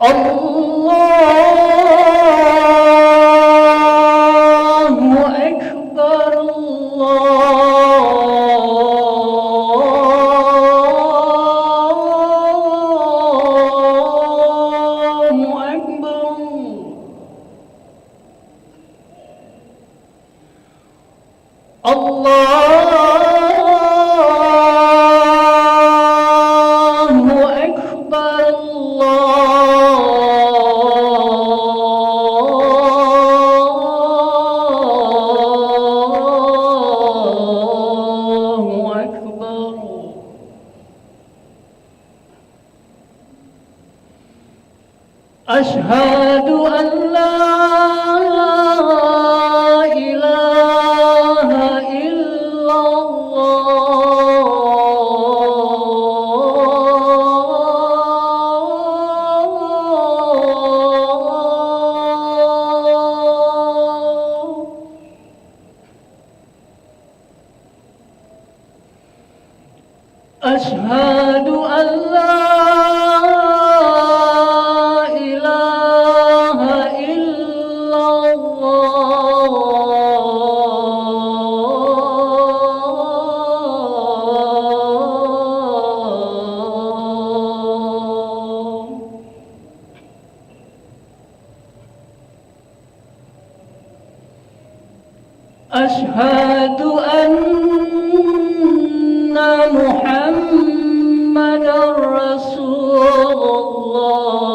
الله أكبر الله أكبر أشهد أن لا إله إلا الله أشهد أن لا أشهد أن محمدًا رسول الله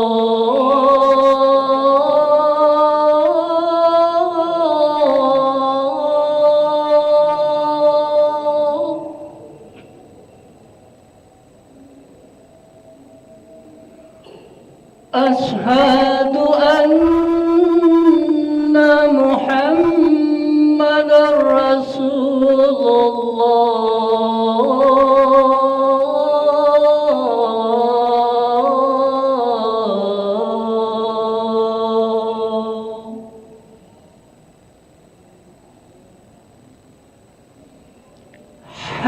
أشهد أن محمدًا رسول الله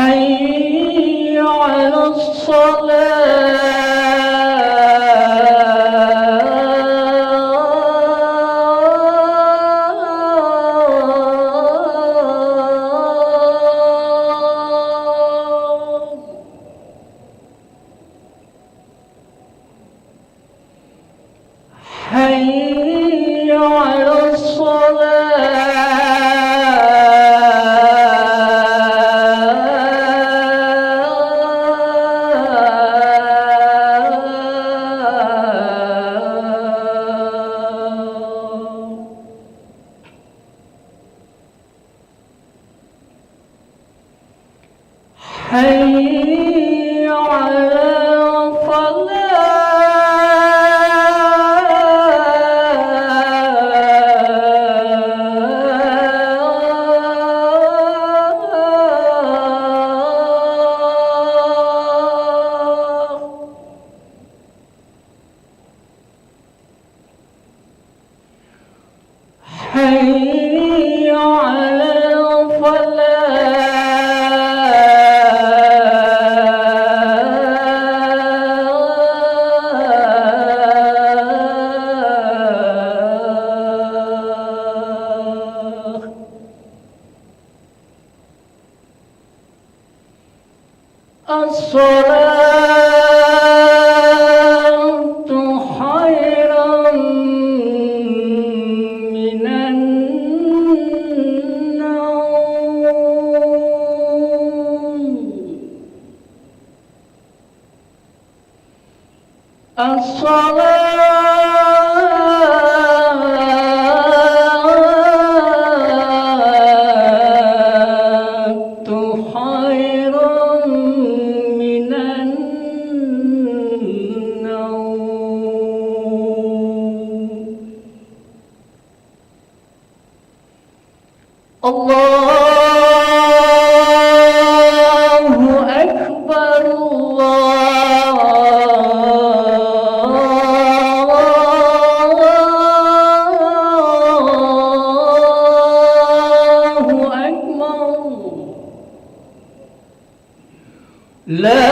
حي على الصلاة حي على الصلاة حي على الفلاح حي على الفلاح الصلاة خير من النوم الصلاة خير من النوم الله أكبر الله أكبر لا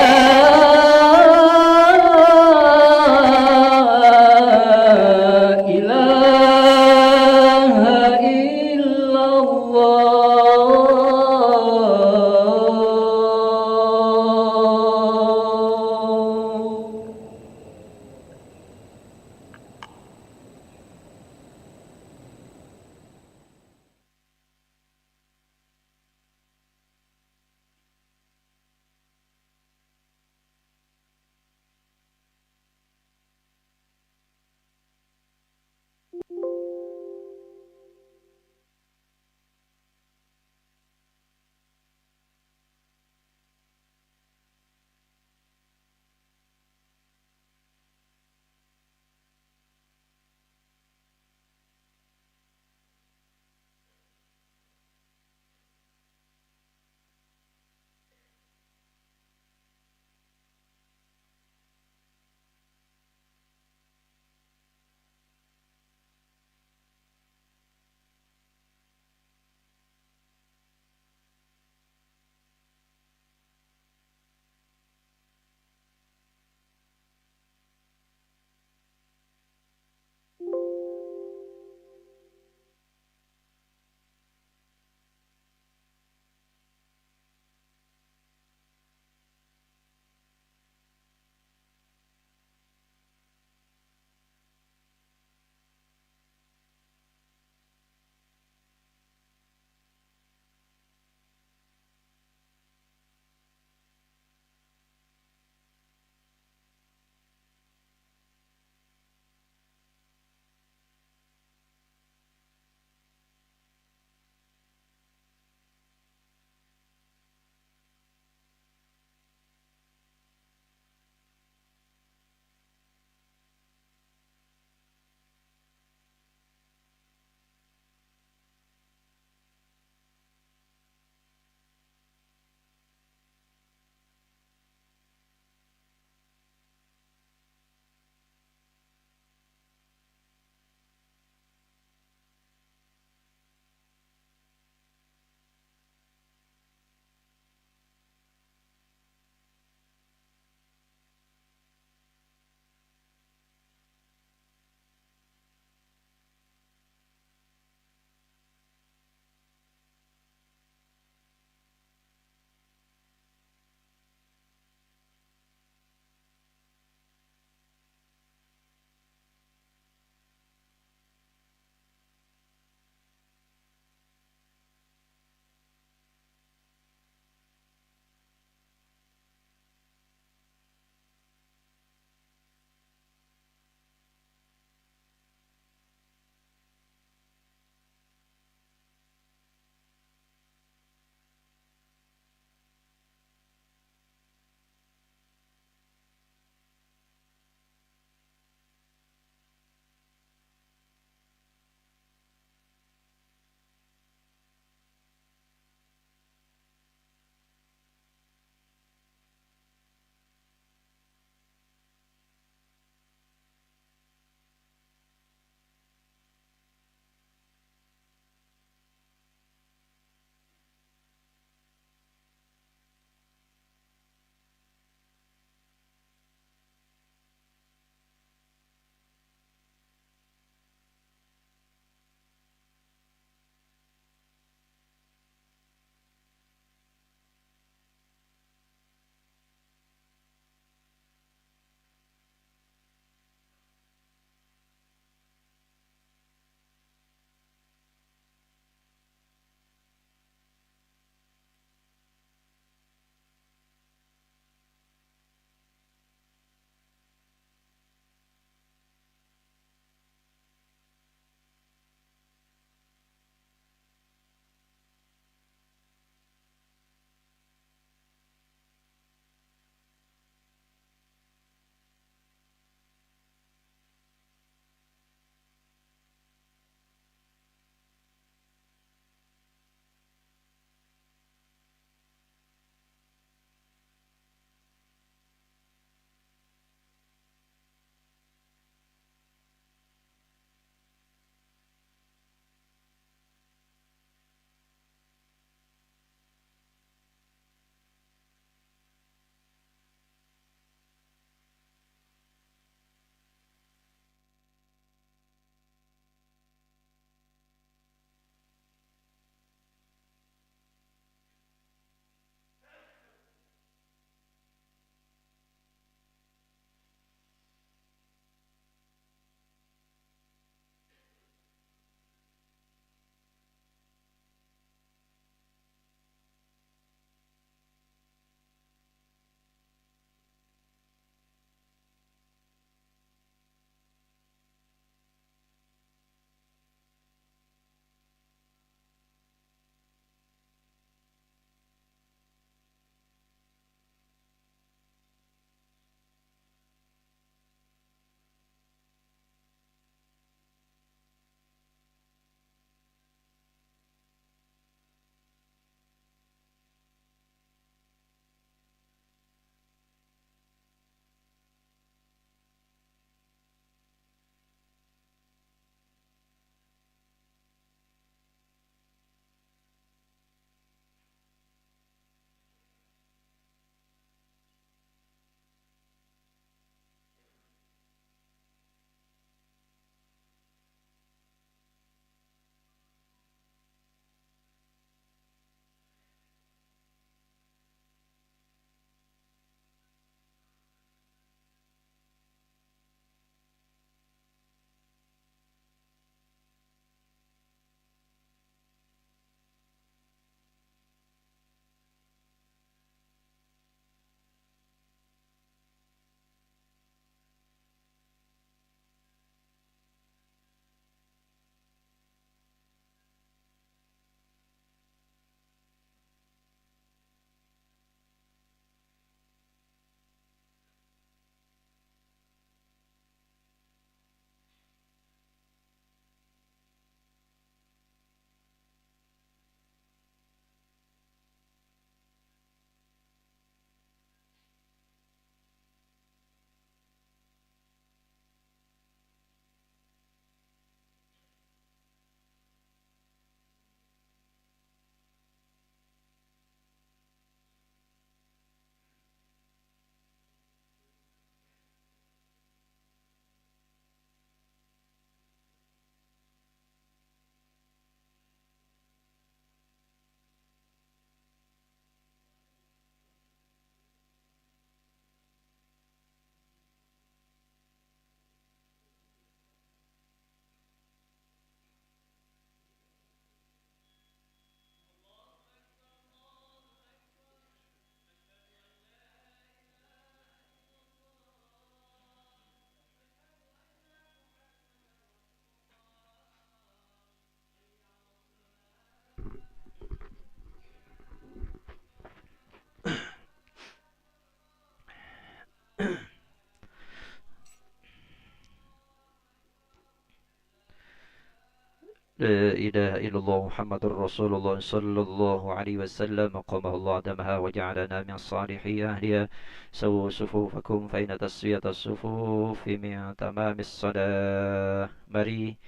لا إله إلا الله محمد رسول الله صلى الله عليه وسلم قامه الله دمها وجعلنا من صالحي أهلها سووا صفوفكم فإن تسوية الصفوف من تمام الصلاة. Mari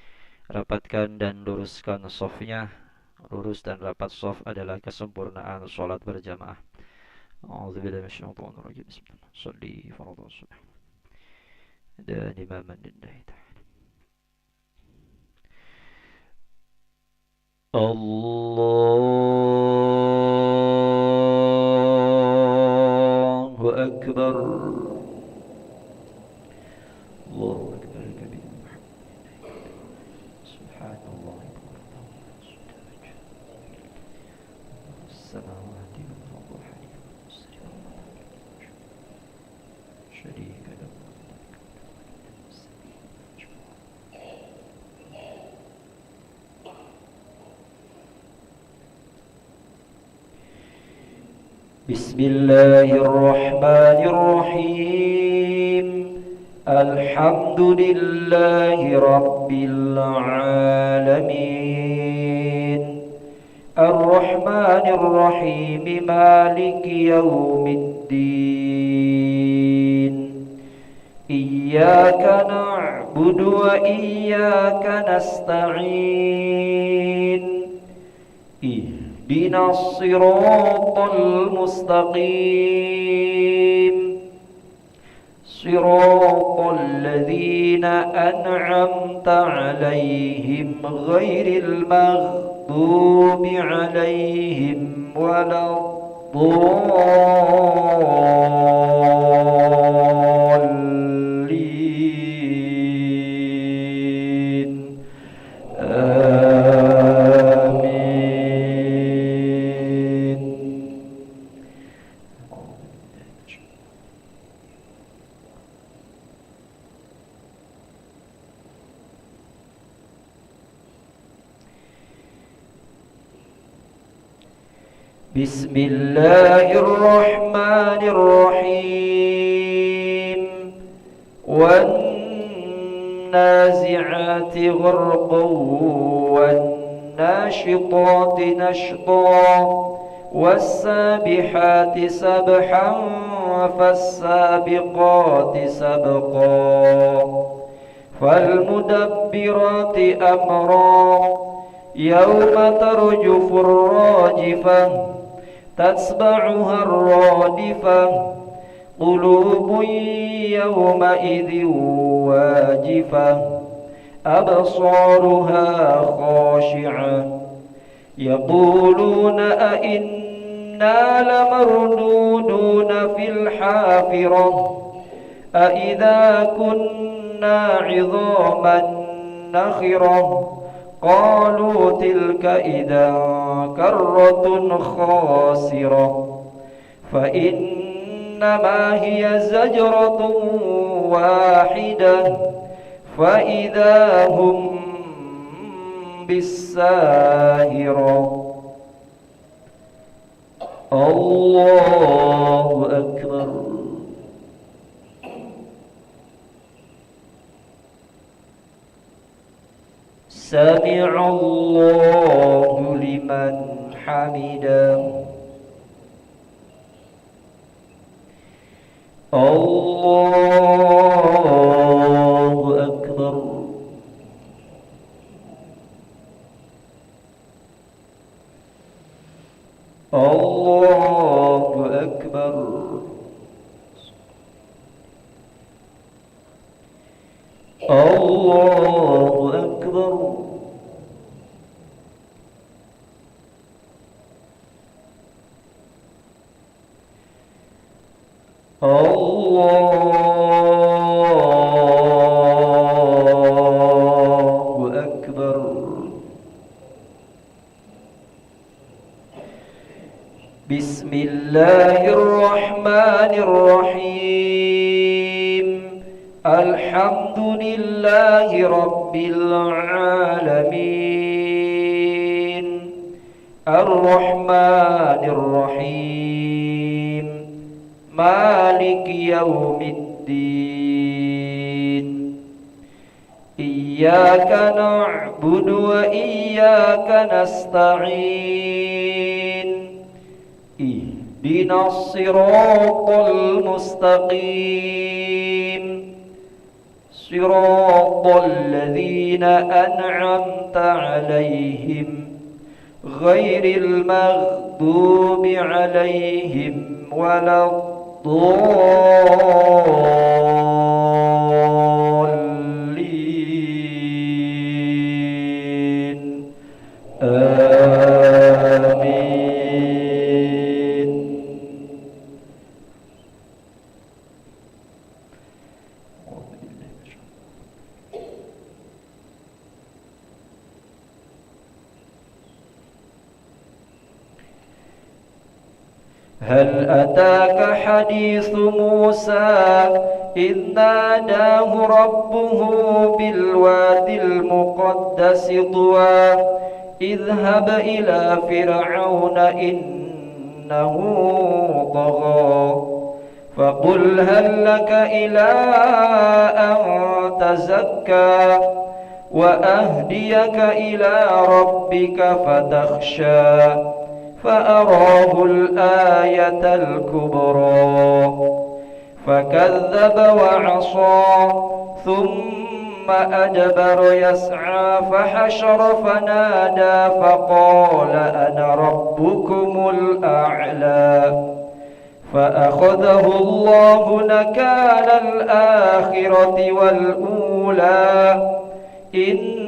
rapatkan dan luruskan safnya. Lurus dan rapat saf adalah kesempurnaan sholat berjamaah. A'udzubillahi minasyaitonir rajim. Bismillah. Shalli fardhu subh. Dan imaman lillahi ta'ala. الله أكبر. الله أكبر كبير. سبحان الله السماوات والأرض حليم شريك له. بسم الله الرحمن الرحيم. الحمد لله رب العالمين الرحمن الرحيم مالك يوم الدين إياك نعبد وإياك نستعين اهدنا الصراط المستقيم صراط الذين أنعمت عليهم غير المغضوب عليهم ولا الضالين آمين. بسم الله الرحمن الرحيم. والنازعات غرقا والناشطات نشطا والسابحات سبحا فالسابقات سبقا فالمدبرات أمرا يوم ترجف الراجفة تتبعها الرادفة قلوب يومئذ واجفة أبصارها خاشعة يقولون أئنا لمردودون في الحافرة أئذا كنا عظاما نخرة قالوا تلك إذا كرة خاسرة فإنما هي زجرة واحدة فإذا هم بالساهرة. الله أكبر. سمع الله لمن حمده. الله أكبر. الله أكبر. الله أكبر. الله أكبر. بسم الله الرحمن الرحيم. الحمد لله رب العالمين الرحمن الرحيم مالك يوم الدين إياك نعبد وإياك نستعين اهدنا الصراط المستقيم صراط الذين أنعمت عليهم غير المغضوب عليهم ولا الضالين آمين. هل أتاك حديث موسى إذ ناداه ربه بالواد المقدس طوى اذهب إلى فرعون إنه طغى فقل هل لك إلى أن تزكى وأهديك إلى ربك فتخشى فأراه الآية الكبرى فكذب وعصى ثم أدبر يسعى فحشر فنادى فقال أنا ربكم الأعلى فأخذه الله نكال الآخرة والأولى إن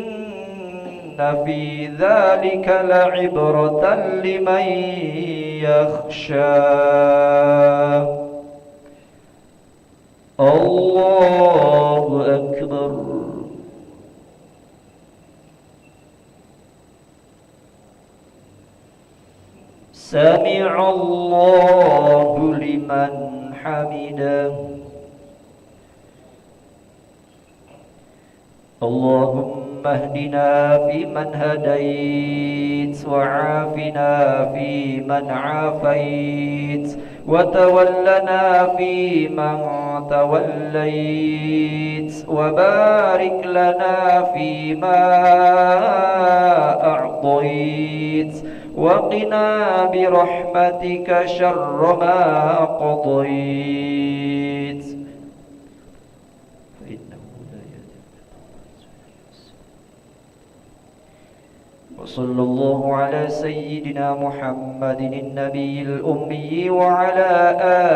في ذلك لعبرة لمن يخشى. الله أكبر. سمع الله لمن حمده. اللهم اهدنا فيمن هديت وعافنا فيمن عافيت وتولنا فيمن توليت وبارك لنا فيما أعطيت وقنا برحمتك شر ما قضيت وصلى الله على سيدنا محمد النبي الأمي وعلى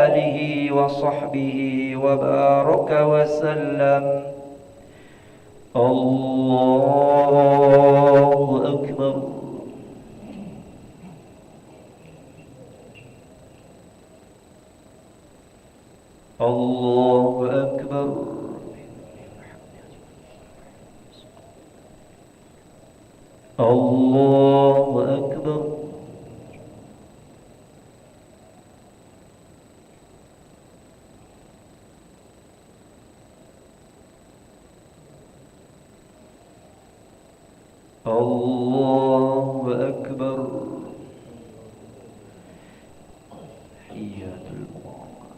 آله وصحبه وبارك وسلم. الله أكبر. الله أكبر. الله أكبر. الله أكبر. حيات المباركة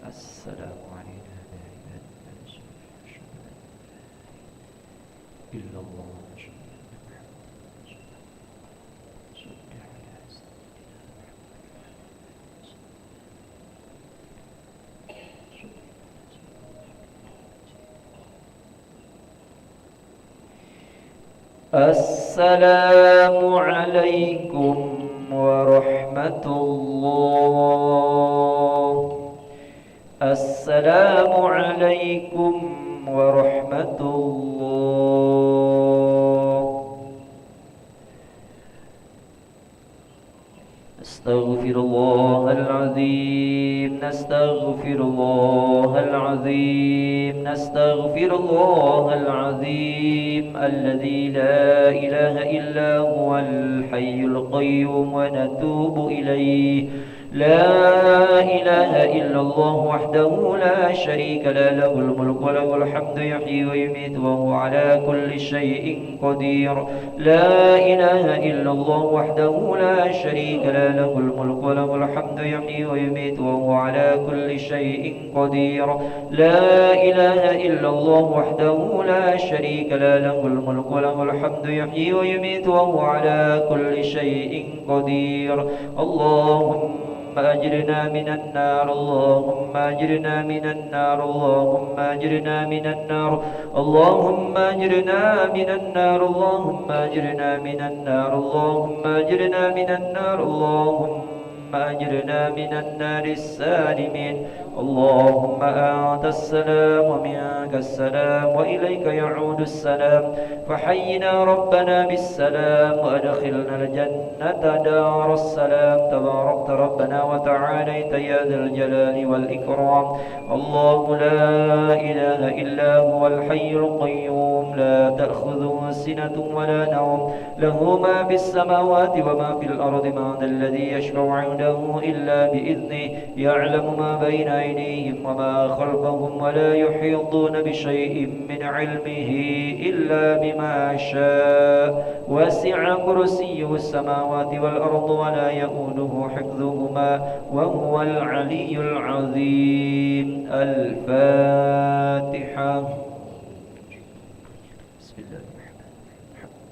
السلام علينا إلا الله. السلام عليكم ورحمة الله. السلام عليكم ورحمة الله. نستغفر الله العظيم. نستغفر الله العظيم. نستغفر الله العظيم الذي لا إله إلا هو الحي القيوم ونتوب إليه لا إله إلا الله وحده لا شريك له الملك وله الحمد يحيي ويميت وهو على كل شيء قدير. لا إله إلا الله وحده لا شريك له الملك وله الحمد يحيي ويميت وهو على كل شيء قدير. لا إله إلا الله وحده لا شريك له الملك وله الحمد يحيي ويميت وهو على كل شيء قدير. اللهم أجرنا من النار اللهم أجرنا من النار اللهم أجرنا من النار اللهم أجرنا من النار اللهم أجرنا من النار اللهم أجرنا من النار اللهم أجرنا من النار السالمين. اللهم أنت السلام ومنك السلام وإليك يعود السلام. فحينا ربنا بالسلام وأدخلنا الجنة دار السلام. تباركت ربنا وتعاليت يا ذا الجلال والإكرام. الله لا إله إلا هو الحي القيوم لا تأخذه سنة ولا نوم له ما في السماوات وما في الأرض. من ذا الذي يشفع عنده إلا بإذنه يعلم ما بين أيديهم وما خلفهم ولا يحيطون بشيء من علمه إلا بما شاء. وسع كرسيه السماوات والأرض ولا يؤوده حفظهما وهو العلي العظيم. الفاتحة. بسم الله الرحمن الرحيم.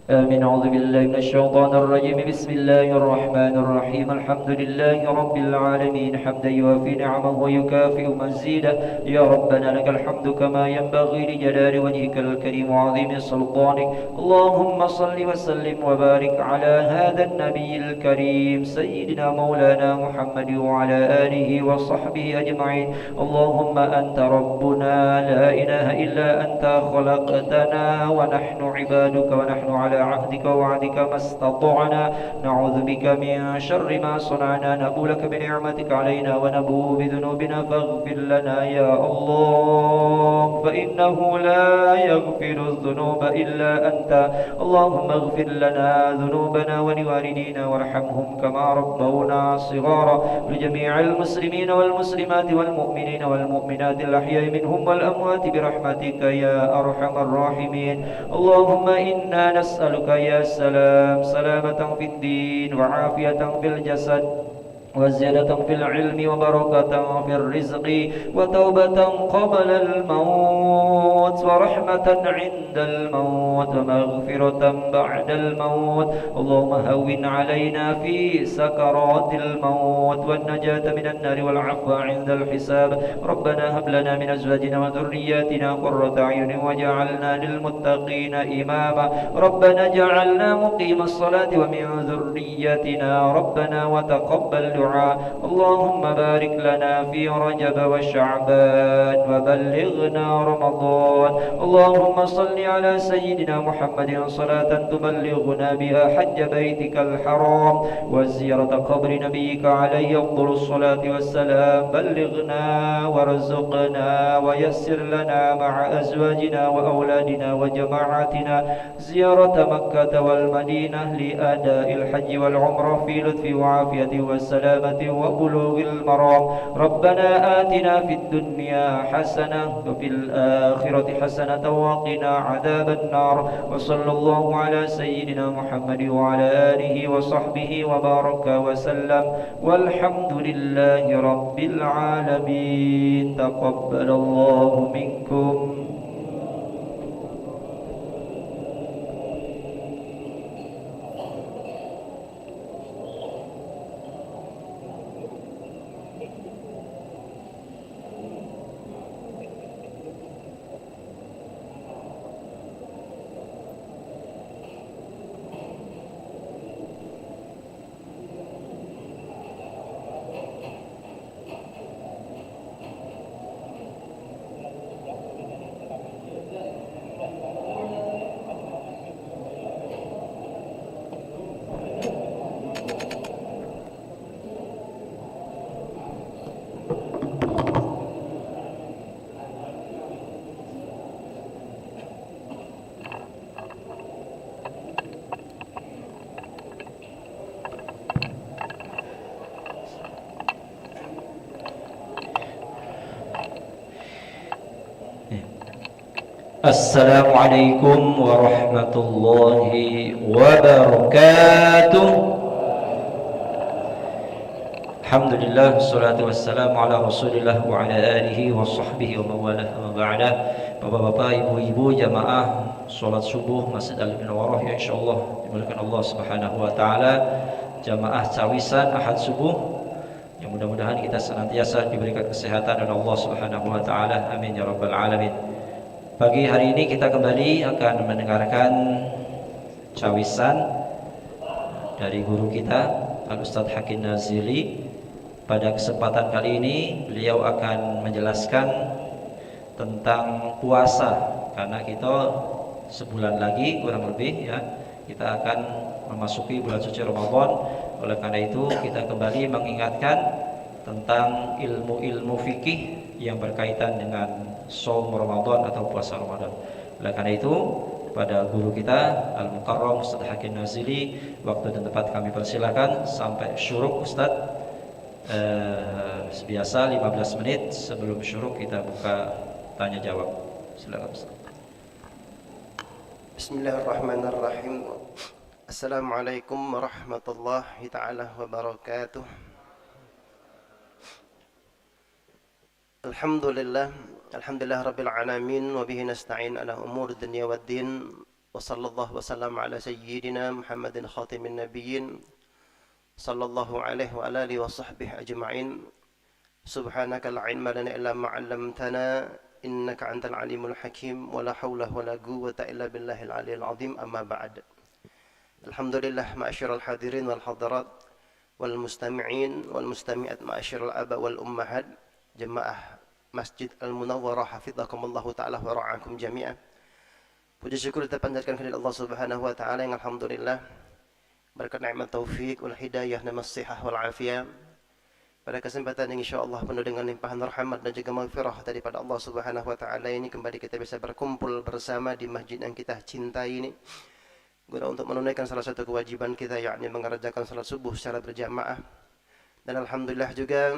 آمين. أعوذ بالله من الشيطان الرجيم. بسم الله الرحمن الرحيم. الحمد لله رب العالمين حمدا يوافي نعمه ويكافئ مزيدا. يا ربنا لك الحمد كما ينبغي لجلال وجهك الكريم وعظيم سلطانك. اللهم صل وسلم وبارك على هذا النبي الكريم سيدنا مولانا محمد وعلى آله وصحبه أجمعين. اللهم أنت ربنا لا إله إلا أنت خلقتنا ونحن عبادك ونحن على عهدك ووعدك ما استطعنا. نعوذ بك من شر ما صنعنا. نبو لك بنعمتك علينا ونبو بذنوبنا فاغفر لنا يا الله فإنه لا يغفر الذنوب إلا أنت. اللهم اغفر لنا ذنوبنا ولوالدينا وارحمهم كما ربونا صغارا. لجميع المسلمين والمسلمات والمؤمنين والمؤمنات الأحياء منهم والأموات برحمتك يا أرحم الراحمين. اللهم إنا نسألك يا سلام سلامة في الدين وعافية في الجسد وزيادة في العلم وبركة في الرزق وتوبة قبل الموت ورحمة عند الموت ومغفرة بعد الموت. اللهم هون علينا في سكرات الموت والنجاة من النار والعفو عند الحساب. ربنا هب لنا من أزواجنا وذرياتنا قرة أعين وجعلنا للمتقين إماما. ربنا جعلنا مقيم الصلاة ومن ذريتنا ربنا وتقبل. اللهم بارك لنا في رجب وشعبان وبلغنا رمضان. اللهم صل على سيدنا محمد صلاة تبلغنا بها حج بيتك الحرام وزيارة قبر نبيك عليه أفضل الصلاة والسلام. بلغنا وارزقنا ويسر لنا مع أزواجنا وأولادنا وجماعتنا زيارة مكة والمدينة لأداء الحج والعمرة في لطف وعافية والسلام وبلوغ المرام. ربنا آتنا في الدنيا حسنة وفي الآخرة حسنة وقنا عذاب النار. وصلى الله على سيدنا محمد وعلى آله وصحبه وبارك وسلم والحمد لله رب العالمين. تقبل الله منكم. Assalamualaikum warahmatullahi wabarakatuh. Alhamdulillah, salatu wassalamu ala rasulillah wa ala alihi wa sahbihi wa mawalah wa ba'da. Bapak-bapak, ibu-ibu, jamaah salat subuh Masjid Al-Munawwarah yang insyaallah dimuliakan Allah Subhanahu wa taala, jamaah cawisan ahad subuh yang mudah-mudahan kita senantiasa diberikan kesehatan oleh Allah Subhanahu wa taala. Amin ya rabbal alamin. Pagi hari ini kita kembali akan mendengarkan cawisan dari guru kita Al-Ustadz Hakim Nazili. Pada kesempatan kali ini beliau akan menjelaskan tentang puasa, karena kita sebulan lagi kurang lebih ya kita akan memasuki bulan suci Ramadan. Oleh karena itu kita kembali mengingatkan tentang ilmu-ilmu fikih yang berkaitan dengan shaum Ramadan atau puasa Ramadan. Oleh karena itu pada guru kita Al-Mukarram Ustadz Hakim Nazili, waktu dan tempat kami persilakan sampai syuruk Ustadz. Biasa 15 menit sebelum syuruk kita buka tanya jawab. Silakan Ustaz. Bismillahirrahmanirrahim. Assalamualaikum warahmatullahi taala wabarakatuh. Alhamdulillah rabbil alamin wa bihi nasta'in ala umuri dunya waddin wa sallallahu wa sallam ala sayyidina Muhammadin khatimin nabiyyin sallallahu alaihi wa alihi wa sahbihi ajma'in. Subhanaka la ilma lana illa ma 'allamtana innaka antal alimul hakim wa la haula wa la quwwata illa billahil aliyil azim. Amma ba'd. Alhamdulillah ma'asyiral hadirin wal hadirat wal mustami'in wal mustami'at, ma'asyiral aba wal ummahat, jemaah Masjid Al-Munawwarah hafizakumullahu ta'ala wa ra'akum jami'ah. Puji syukur kita panjatkan kepada Allah Subhanahu wa taala yang alhamdulillah berkat nikmat taufik wal hidayah dan nasihat wal afiyah. Pada kesempatan yang insyaallah penuh dengan limpahan rahmat dan juga maghfirah daripada Allah Subhanahu wa taala ini, kembali kita bisa berkumpul bersama di masjid yang kita cintai ini guna untuk menunaikan salah satu kewajiban kita, yakni mengerjakan salat subuh secara berjamaah. Dan alhamdulillah juga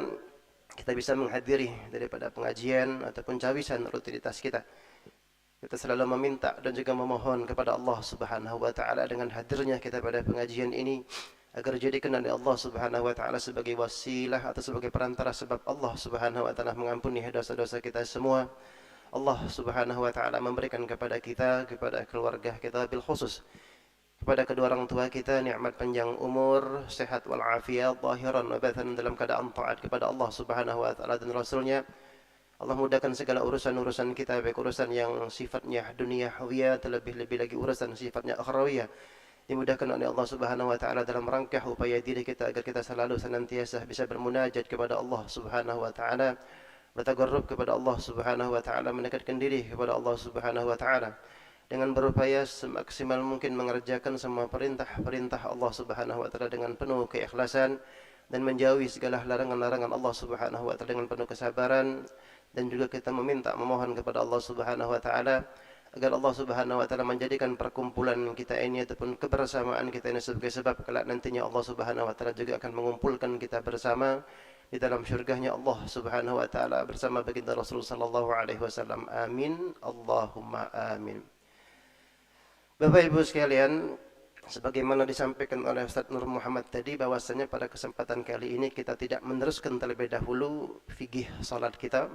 kita bisa menghadiri daripada pengajian ataupun cawisan rutinitas kita. Kita selalu meminta dan juga memohon kepada Allah Subhanahu wa taala dengan hadirnya kita pada pengajian ini agar dijadikan oleh Allah Subhanahu wa taala sebagai wasilah atau sebagai perantara, sebab Allah Subhanahu wa taala mengampuni dosa-dosa kita semua. Allah Subhanahu wa taala memberikan kepada kita, kepada keluarga kita bil khusus, kepada kedua orang tua kita nikmat panjang umur, sehat wal afiat zahiran wa batinan dalam keadaan taat kepada Allah Subhanahu wa taala dan Rasulnya. Allah mudahkan segala urusan-urusan kita, baik urusan yang sifatnya duniawiyah, terlebih-lebih lagi urusan sifatnya akhrawiyah, dimudahkan oleh Allah Subhanahu wa taala dalam rangka upaya diri kita agar kita selalu senantiasa bisa bermunajat kepada Allah Subhanahu wa taala, bertagarrub kepada Allah Subhanahu wa taala, mendekatkan diri kepada Allah Subhanahu wa taala dengan berupaya semaksimal mungkin mengerjakan semua perintah-perintah Allah Subhanahu wa taala dengan penuh keikhlasan dan menjauhi segala larangan-larangan Allah Subhanahu wa taala dengan penuh kesabaran. Dan juga kita memohon kepada Allah Subhanahu wa taala agar Allah Subhanahu wa taala menjadikan perkumpulan kita ini ataupun kebersamaan kita ini sebagai sebab kelak nantinya Allah Subhanahu wa taala juga akan mengumpulkan kita bersama di dalam syurganya Allah Subhanahu wa taala bersama baginda Rasul sallallahu alaihi wasallam. Amin Allahumma amin. Bapak Ibu sekalian, sebagaimana disampaikan oleh Ustaz Nur Muhammad tadi, bahwasanya pada kesempatan kali ini kita tidak meneruskan terlebih dahulu fikih salat kita,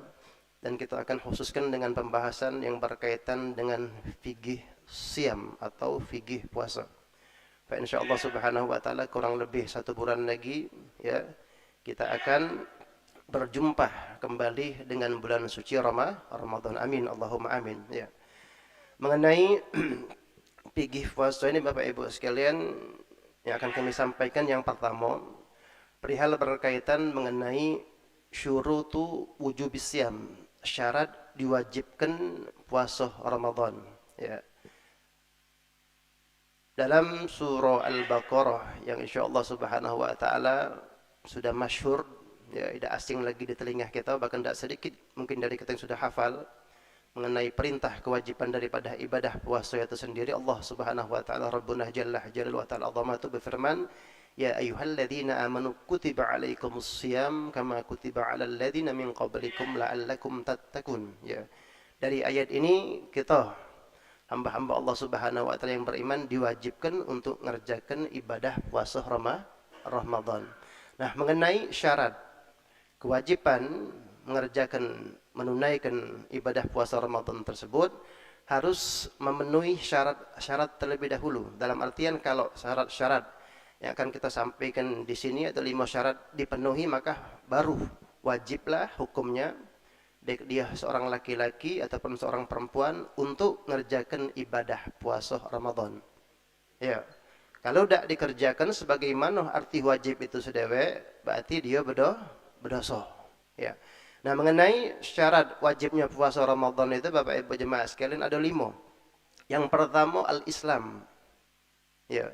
dan kita akan khususkan dengan pembahasan yang berkaitan dengan fikih siam atau fikih puasa. Fa insyaallah Subhanahu wa taala kurang lebih 1 bulan lagi ya kita akan berjumpa kembali dengan bulan suci Ramadan. Amin Allahumma amin ya. Mengenai fikih puasa ini Bapak Ibu sekalian, yang akan kami sampaikan yang pertama perihal berkaitan mengenai syurutu wujubis siam, syarat diwajibkan puasa Ramadan ya. Dalam surah Al-Baqarah yang insyaallah Subhanahu wa taala sudah masyhur ya, tidak asing lagi di telinga kita, bahkan tidak sedikit mungkin dari kita yang sudah hafal mengenai perintah kewajiban daripada ibadah puasa itu sendiri. Allah Subhanahu wa taala Rabbuna jalla jalaluhu wa ta'ala azamatu berfirman, ya ayyuhalladzina amanu kutiba alaikumus shiyam kama kutiba alal ladzina min qablikum la'allakum tattaqun ya. Dari ayat ini kita hamba-hamba Allah Subhanahu wa taala yang beriman diwajibkan untuk mengerjakan ibadah puasa Ramadan. Nah, mengenai syarat kewajiban menunaikan ibadah puasa Ramadan tersebut harus memenuhi syarat-syarat terlebih dahulu. Dalam artian kalau syarat-syarat yang akan kita sampaikan di sini atau 5 syarat dipenuhi, maka baru wajiblah hukumnya baik dia seorang laki-laki ataupun seorang perempuan untuk mengerjakan ibadah puasa Ramadan. Ya. Kalau tidak dikerjakan sebagaimana arti wajib itu sedewe, berarti dia berdosa. Ya. Nah, mengenai syarat wajibnya puasa Ramadan itu Bapak Ibu jemaah sekalian ada 5. Yang pertama al-Islam. Ya.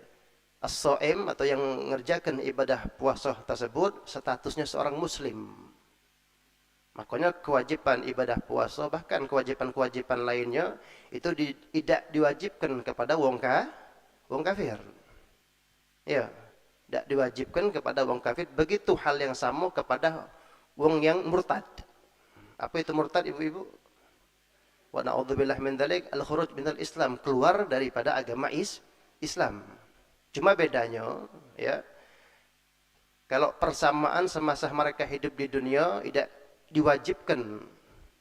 As-shaim atau yang mengerjakan ibadah puasa tersebut statusnya seorang muslim. Makanya kewajiban ibadah puasa bahkan kewajiban-kewajiban lainnya itu tidak diwajibkan kepada wong kafir. Ya, tidak diwajibkan kepada wong kafir. Begitu hal yang sama kepada wong yang murtad. Apa itu murtad, ibu-ibu? Wa na'udzubillah min dzalik, al-khuruj minal Islam, keluar daripada agama Islam. Cuma bedanya, ya, kalau persamaan semasa mereka hidup di dunia tidak diwajibkan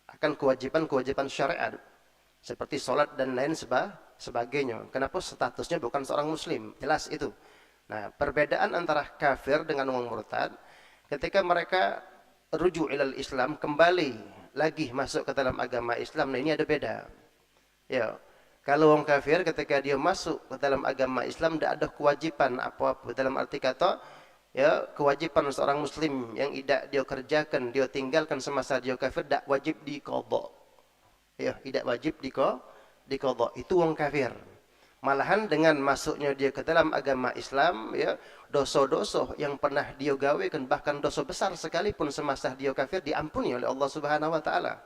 akan kewajiban-kewajiban syariat seperti sholat dan lain sebagainya. Kenapa? Statusnya bukan seorang muslim, jelas itu. Nah, perbedaan antara kafir dengan orang murtad, ketika mereka rujuk ilal Islam, kembali lagi masuk ke dalam agama Islam, nah ini ada beda. Ya, kalau orang kafir ketika dia masuk ke dalam agama Islam tidak ada kewajiban apa-apa, dalam arti kata ya, kewajiban seorang muslim yang tidak dia kerjakan, dia tinggalkan semasa dia kafir tidak wajib diqadha. Ya, tidak wajib diqadha. Itu orang kafir. Malahan dengan masuknya dia ke dalam agama Islam, ya, dosa-dosa yang pernah dia gawekan, bahkan dosa besar sekalipun semasa dia kafir diampuni oleh Allah Subhanahu wa taala.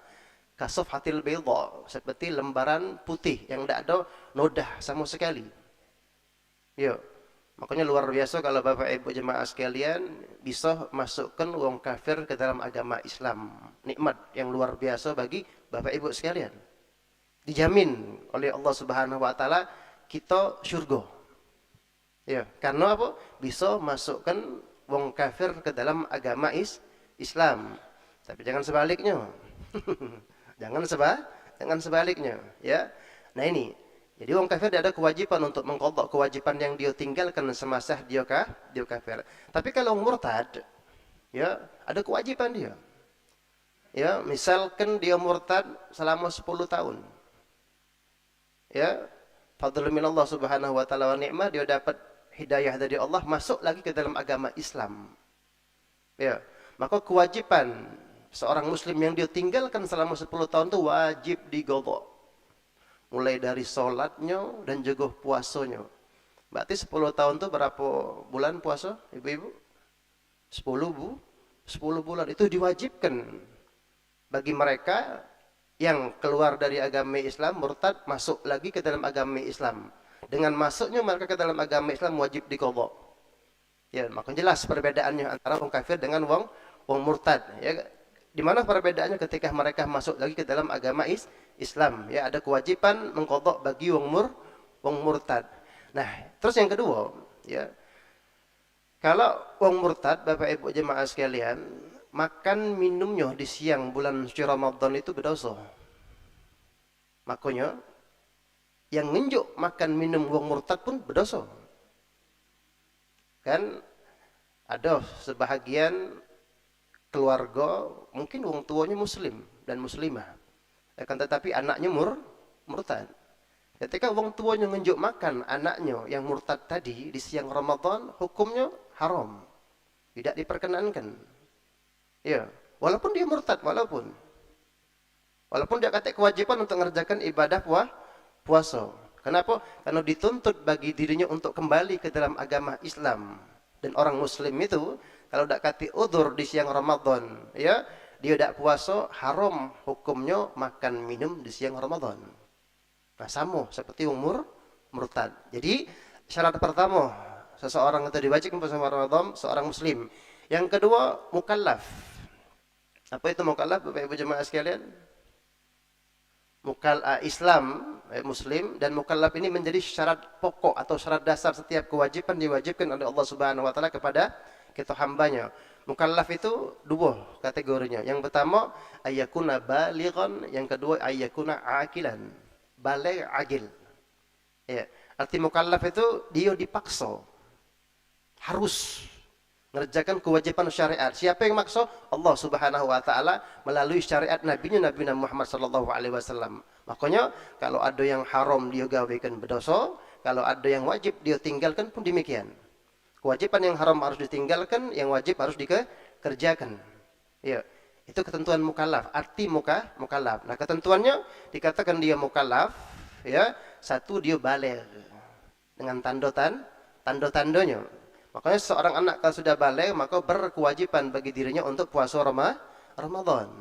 Kasafhatil bayda, seperti lembaran putih yang tidak ada nodah sama sekali. Ya. Makanya luar biasa kalau Bapak Ibu jemaah sekalian bisa masukkan wong kafir ke dalam agama Islam. Nikmat yang luar biasa bagi Bapak Ibu sekalian. Dijamin oleh Allah Subhanahu wa taala kita surga. Ya, karena apa? Bisa masukkan wong kafir ke dalam agama Islam. Tapi jangan sebaliknya. jangan sebaliknya, ya. Nah, ini jadi orang kafir tidak ada kewajiban untuk mengqadha kewajiban yang dia tinggalkan semasa dia kafir. Tapi kalau orang murtad, ya, ada kewajiban dia. Ya, misalkan dia murtad selama 10 tahun. Ya, fadlun minallah Subhanahu wa taala wa ni'mah, dia dapat hidayah dari Allah, masuk lagi ke dalam agama Islam. Ya, maka kewajiban seorang muslim yang dia tinggalkan selama 10 tahun itu wajib diqadha. Mulai dari sholatnya dan juga puasanya. Berarti 10 tahun itu berapa bulan puasa, ibu-ibu? 10 bulan. Itu diwajibkan bagi mereka yang keluar dari agama Islam, murtad, masuk lagi ke dalam agama Islam. Dengan masuknya mereka ke dalam agama Islam wajib diqadha. Ya, maka jelas perbedaannya antara orang kafir dengan orang murtad. Ya, di mana perbedaannya ketika mereka masuk lagi ke dalam agama Islam, ya, ada kewajiban mengqadha bagi wong murtad. Nah, terus yang kedua, ya, kalau wong murtad Bapak Ibu jemaah sekalian, makan minumnya di siang bulan suci Ramadan itu berdosa. Makanya yang ngenjuk makan minum wong murtad pun berdosa. Kan ada sebahagian keluarga mungkin wong tuanya muslim dan muslimah, akan tetapi anaknya murtad. Ketika wong tuanya ngenjuk makan anaknya yang murtad tadi di siang Ramadan, hukumnya haram, tidak diperkenankan. Ya, walaupun dia murtad, walaupun dia kata kewajiban untuk mengerjakan ibadah puasa. Kenapa? Karena dituntut bagi dirinya untuk kembali ke dalam agama Islam. Dan orang muslim itu kalau tidak kati udzur di siang Ramadan, ya, dia tidak puasa, haram hukumnya makan minum di siang Ramadan. Nah, sama seperti umur murtad. Jadi syarat pertama seseorang itu diwajibkan puasa Ramadan, seorang muslim. Yang kedua, mukallaf. Apa itu mukallaf, Bapak Ibu jemaah sekalian? Islam, Muslim, dan mukallaf ini menjadi syarat pokok atau syarat dasar setiap kewajiban diwajibkan oleh Allah Subhanahu wa taala kepada kita hambanya. Mukallaf itu dua kategorinya. Yang pertama ayyakuna balighan, yang kedua ayyakuna aqilan. Baligh, agil. Ya, arti mukallaf itu dia dipaksa harus mengerjakan kewajiban syariat. Siapa yang maksa? Allah Subhanahu wa taala melalui syariat nabinya Nabi Muhammad sallallahu alaihi wasallam. Makanya kalau ada yang haram dia gawekan berdosa, kalau ada yang wajib dia tinggalkan pun demikian. Kewajiban yang haram harus ditinggalkan, yang wajib harus dikerjakan. Ya, itu ketentuan mukallaf, arti mukallaf. Nah, ketentuannya dikatakan dia mukallaf, ya, satu dia baligh dengan tanda-tandanya. Makanya seorang anak kalau sudah baligh maka berkewajiban bagi dirinya untuk puasa Ramadan.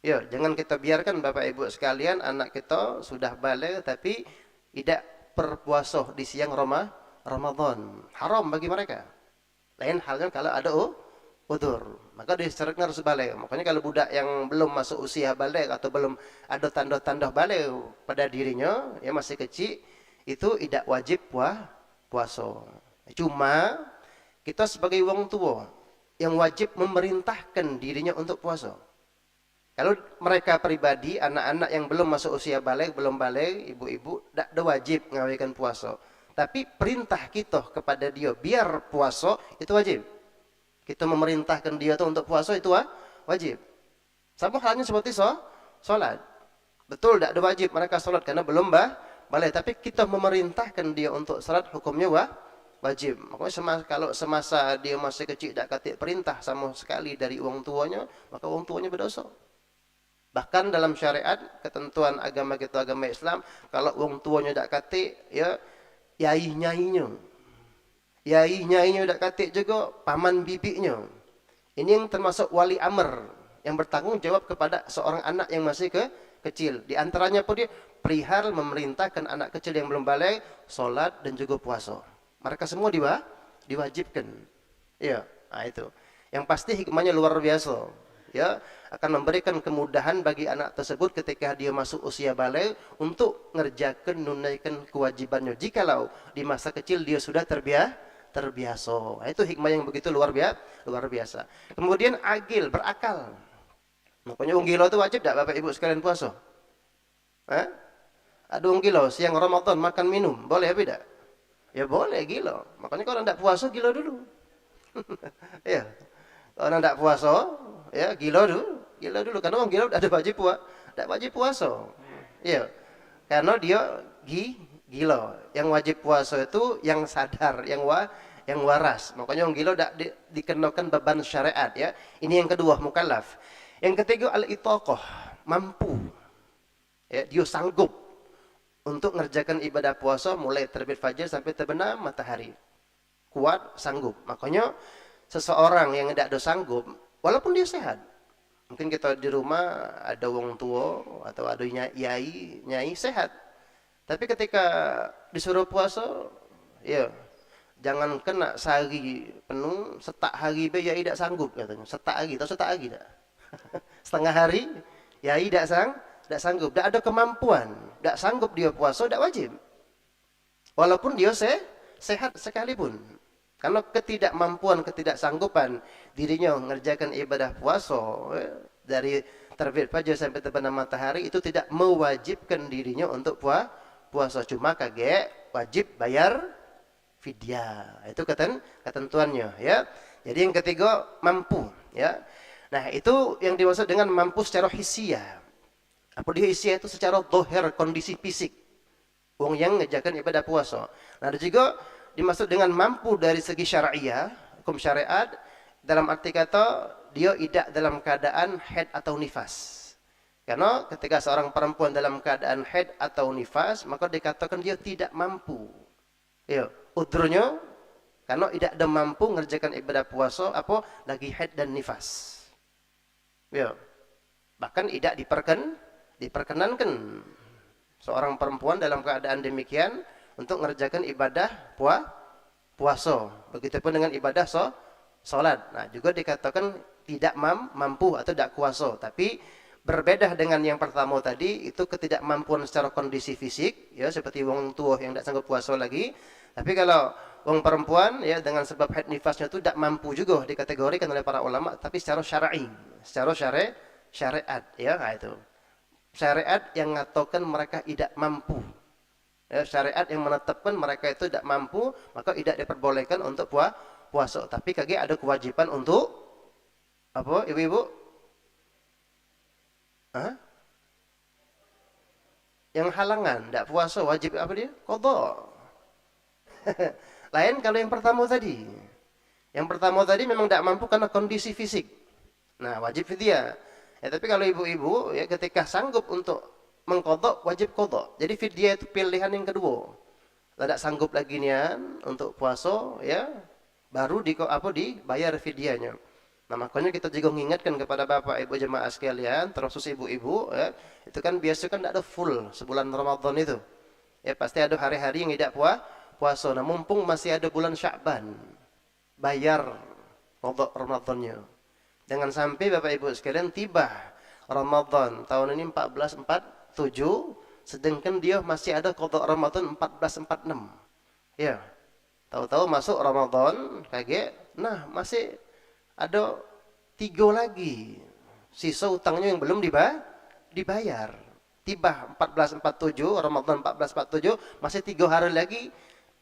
Ya, jangan kita biarkan Bapak Ibu sekalian anak kita sudah baligh tapi tidak berpuasa di siang Ramadan. Haram bagi mereka. Lain halnya kalau ada udzur, maka disyaratkan harus baligh. Makanya kalau budak yang belum masuk usia baligh atau belum ada tanda-tanda baligh pada dirinya, ya masih kecil, itu tidak wajib puasa. Cuma kita sebagai wong tua yang wajib memerintahkan dirinya untuk puasa. Kalau mereka pribadi, anak-anak yang belum masuk usia baligh, belum baligh, ibu-ibu, tidak ada wajib mengawinkan puasa. Tapi perintah kita kepada dia biar puasa itu wajib. Kita memerintahkan dia untuk puasa itu wajib. Sama halnya seperti sholat. Betul, tidak ada wajib mereka sholat karena belum baligh. Tapi kita memerintahkan dia untuk sholat hukumnya wajib. Makanya kalau semasa dia masih kecil tidak katik perintah sama sekali dari orang tuanya, maka orang tuanya berdosa. Bahkan dalam syariat ketentuan agama kita, agama Islam, kalau orang tuanya tidak katik, ya yai-nyainya tidak katik juga, paman bibinya. Ini yang termasuk wali amr yang bertanggung jawab kepada seorang anak yang masih kecil. Di antaranya pun dia perihal memerintahkan anak kecil yang belum baligh salat dan juga puasa. Mereka semua diwajibkan. Ya, nah itu. Yang pasti hikmahnya luar biasa. Ya, akan memberikan kemudahan bagi anak tersebut ketika dia masuk usia baligh untuk mengerjakan menunaikan kewajibannya. Jikalau di masa kecil dia sudah terbiasa. Nah, itu hikmah yang begitu luar biasa. Kemudian agil, berakal. Makanya wong gila itu wajib tidak Bapak Ibu sekalian puasa? Ada wong gila siang Ramadan makan minum, boleh apa tidak? Ya boleh, gila. Makanya kalau tidak puasa gila dulu. Ya. Kalau tidak puasa, ya gila dulu. Karena orang gila ada tidak wajib puasa. Ya. Karena dia gila. Yang wajib puasa itu yang sadar, yang waras. Makanya orang gila tidak dikenakan beban syariat. Ya. Ini yang kedua, mukallaf. Yang ketiga al-itaqah, mampu. Ya, dia sanggup untuk mengerjakan ibadah puasa mulai terbit fajar sampai terbenam matahari. Kuat, sanggup. Makanya seseorang yang tidak ada sanggup, walaupun dia sehat. Mungkin kita di rumah ada wong tua atau ada nyai sehat. Tapi ketika disuruh puasa, ya jangan kena sehari penuh, setak hari be yai tidak sanggup katanya. Setak hari tidak? Setengah hari yai tidak sanggup, tidak ada kemampuan, tidak sanggup dia puasa, tidak wajib. Walaupun dia sehat sekalipun. Karena ketidakmampuan, ketidaksanggupan dirinya mengerjakan ibadah puasa dari terbit fajar sampai terbenam matahari itu tidak mewajibkan dirinya untuk puasa. Cuma wajib bayar fidyah. Itu ketentuannya, ya. Jadi yang ketiga mampu, ya. Nah, itu yang dimaksud dengan mampu secara hissiyah. Apa dia hissiyah itu secara zahir, kondisi fisik. Wong yang ngerjakan ibadah puasa. Nah, ada juga dimaksud dengan mampu dari segi syariah, hukum syariat, dalam arti kata dia tidak dalam keadaan haid atau nifas. Karena ketika seorang perempuan dalam keadaan haid atau nifas, maka dikatakan dia tidak mampu. Ya, udhurnya karena tidak ada mampu mengerjakan ibadah puasa apa lagi haid dan nifas. Ya. Bahkan tidak diperkenankan seorang perempuan dalam keadaan demikian untuk mengerjakan ibadah puasa. Begitupun dengan ibadah salat. Nah, juga dikatakan tidak mampu atau tidak kuasa. Tapi Berbeda dengan yang pertama tadi, itu ketidakmampuan secara kondisi fisik, ya seperti wong tua yang tidak sanggup puasa lagi. Tapi kalau wong perempuan ya dengan sebab haid nifasnya itu tidak mampu juga dikategorikan oleh para ulama, tapi secara syar'i, secara syariat, ya nah itu. Syariat yang mengatakan mereka tidak mampu. Ya, syariat yang menetapkan mereka itu tidak mampu, maka tidak diperbolehkan untuk puasa. Tapi kage ada kewajiban untuk apa, ibu-ibu? Hah? Yang halangan, tidak puasa wajib apa dia? Qadha. Lain kalau yang pertama tadi. Yang pertama tadi memang tidak mampu karena kondisi fisik. Nah, wajib fidyah. Ya, tapi kalau ibu-ibu ya ketika sanggup untuk mengqadha, wajib qadha. Jadi fidyah itu pilihan yang kedua. Tidak sanggup lagi nian untuk puasa ya, baru dibayar fidyahnya. Nah, makanya kita juga mengingatkan kepada Bapak Ibu jemaah sekalian, terkhusus ibu-ibu ya, itu kan biasa kan tidak ada full sebulan Ramadan itu. Ya pasti ada hari-hari yang tidak puasa. Nah, mumpung masih ada bulan Sya'ban, bayar qadha Ramadannya. Jangan sampai Bapak Ibu sekalian tiba Ramadan tahun ini 1447, sedangkan dia masih ada qadha Ramadan 1446. Ya. Tahu-tahu masuk Ramadan kaget, nah masih ada 3 lagi sisa utangnya yang belum dibayar. Tiba 1447, Ramadan 1447, masih 3 hari lagi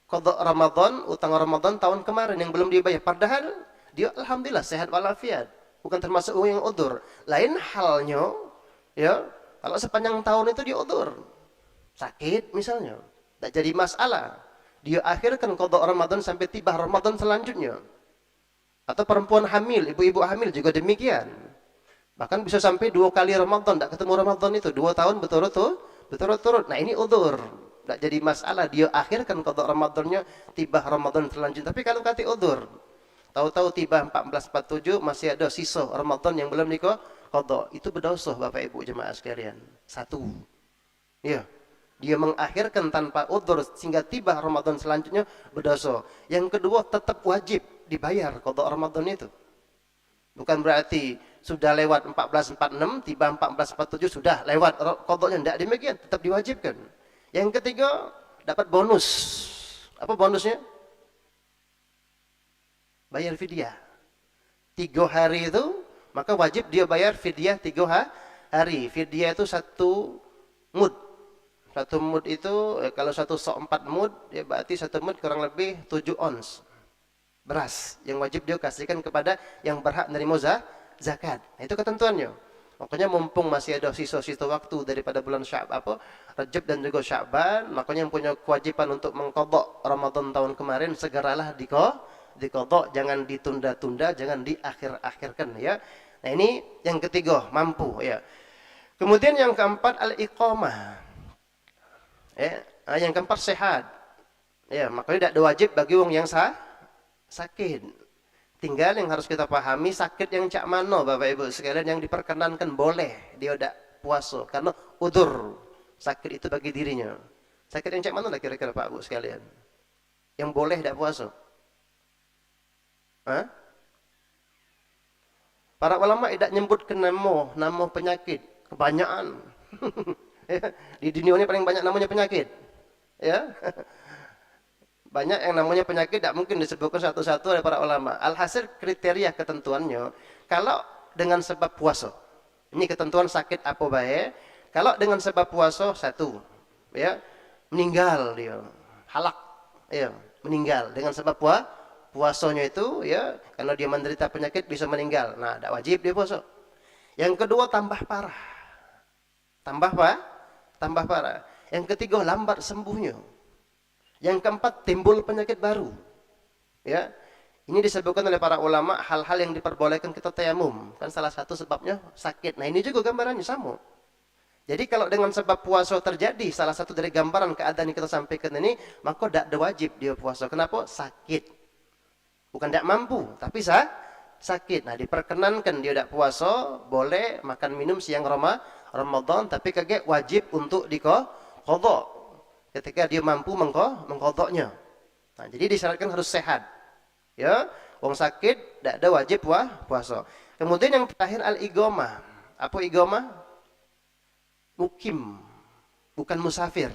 qadha Ramadan, utang Ramadan tahun kemarin yang belum dibayar. Padahal dia alhamdulillah sehat walafiat, bukan termasuk orang yang udzur. Lain halnya ya, kalau sepanjang tahun itu dia udzur. Sakit misalnya, tidak jadi masalah. Dia akhirkan qadha Ramadan sampai tiba Ramadan selanjutnya. Atau perempuan hamil, ibu-ibu hamil juga demikian. Bahkan bisa sampai 2 kali Ramadan, tidak ketemu Ramadan itu, 2 tahun berturut-turut. Nah ini udzur, tidak jadi masalah. Dia akhirkan qadha Ramadannya, tiba Ramadan selanjutnya. Tapi kalau kata udzur, tahu-tahu tiba 1447 masih ada sisa Ramadan yang belum qadha, itu berdosa Bapak Ibu jemaah sekalian. 1. Ya. Dia mengakhirkan tanpa udzur sehingga tiba Ramadan selanjutnya berdosa. Yang kedua, tetap wajib dibayar qadha Ramadan itu. Bukan berarti sudah lewat 1446, tiba 1447 sudah lewat qadhanya, tidak demikian, tetap diwajibkan. Yang ketiga, dapat bonus. Apa bonusnya? Bayar fidyah. 3 hari itu, maka wajib dia bayar fidyah 3 hari. Fidyah itu 1 mud. 1 mud itu kalau 1 sok 4 mud ya berarti 1 mud kurang lebih 7 ons beras yang wajib dia kasihkan kepada yang berhak menerima zakat. Nah, itu ketentuannya. Makanya mumpung masih ada sisa-sisa waktu daripada bulan Rajab dan juga Sya'ban, makanya yang punya kewajiban untuk mengqadha Ramadan tahun kemarin segeralah diqadha, jangan ditunda-tunda, jangan diakhir-akhirkan ya. Nah, ini yang ketiga, mampu ya. Kemudian yang keempat al-iqamah. Ya, yang keempat sehat. Ya, makanya tidak ada wajib bagi wong yang sakit. Tinggal yang harus kita pahami sakit yang cak mano Bapak Ibu sekalian yang diperkenankan boleh dia tidak puasa karena udzur. Sakit itu bagi dirinya. Sakit yang cak mano lah kira-kira Pak Bu sekalian. Yang boleh tidak puasa. Hah? Para ulama tidak menyebutkan nama penyakit, kebanyakan. Ya, di dunia ini paling banyak namanya penyakit. Ya. Banyak yang namanya penyakit tidak mungkin disebutkan satu-satu oleh para ulama. Alhasil kriteria ketentuannya kalau dengan sebab puasa. Ini ketentuan sakit apa baik. Kalau dengan sebab puasa 1 ya, meninggal dia. Halak ya, meninggal dengan sebab puasanya itu ya, kalau dia menderita penyakit bisa meninggal. Nah, tidak wajib dia puasa. Yang kedua tambah parah. Tambah parah. Yang ketiga lambat sembuhnya. Yang keempat timbul penyakit baru. Ya. Ini disebutkan oleh para ulama hal-hal yang diperbolehkan kita tayamum. Kan salah satu sebabnya sakit. Nah, ini juga gambarannya sama. Jadi kalau dengan sebab puasa terjadi salah satu dari gambaran keadaan yang kita sampaikan ini, maka tidak ada wajib dia puasa. Kenapa? Sakit. Bukan tidak mampu, tapi sakit. Nah, diperkenankan dia tidak puasa, boleh makan minum siang Ramadan, tapi kagak wajib untuk diqadha ketika dia mampu mengqadhanya. Nah, jadi disyaratkan harus sehat. Ya, wong sakit tidak ada wajib puasa. Kemudian yang terakhir al-iqamah. Apa iqamah? mukim, bukan musafir.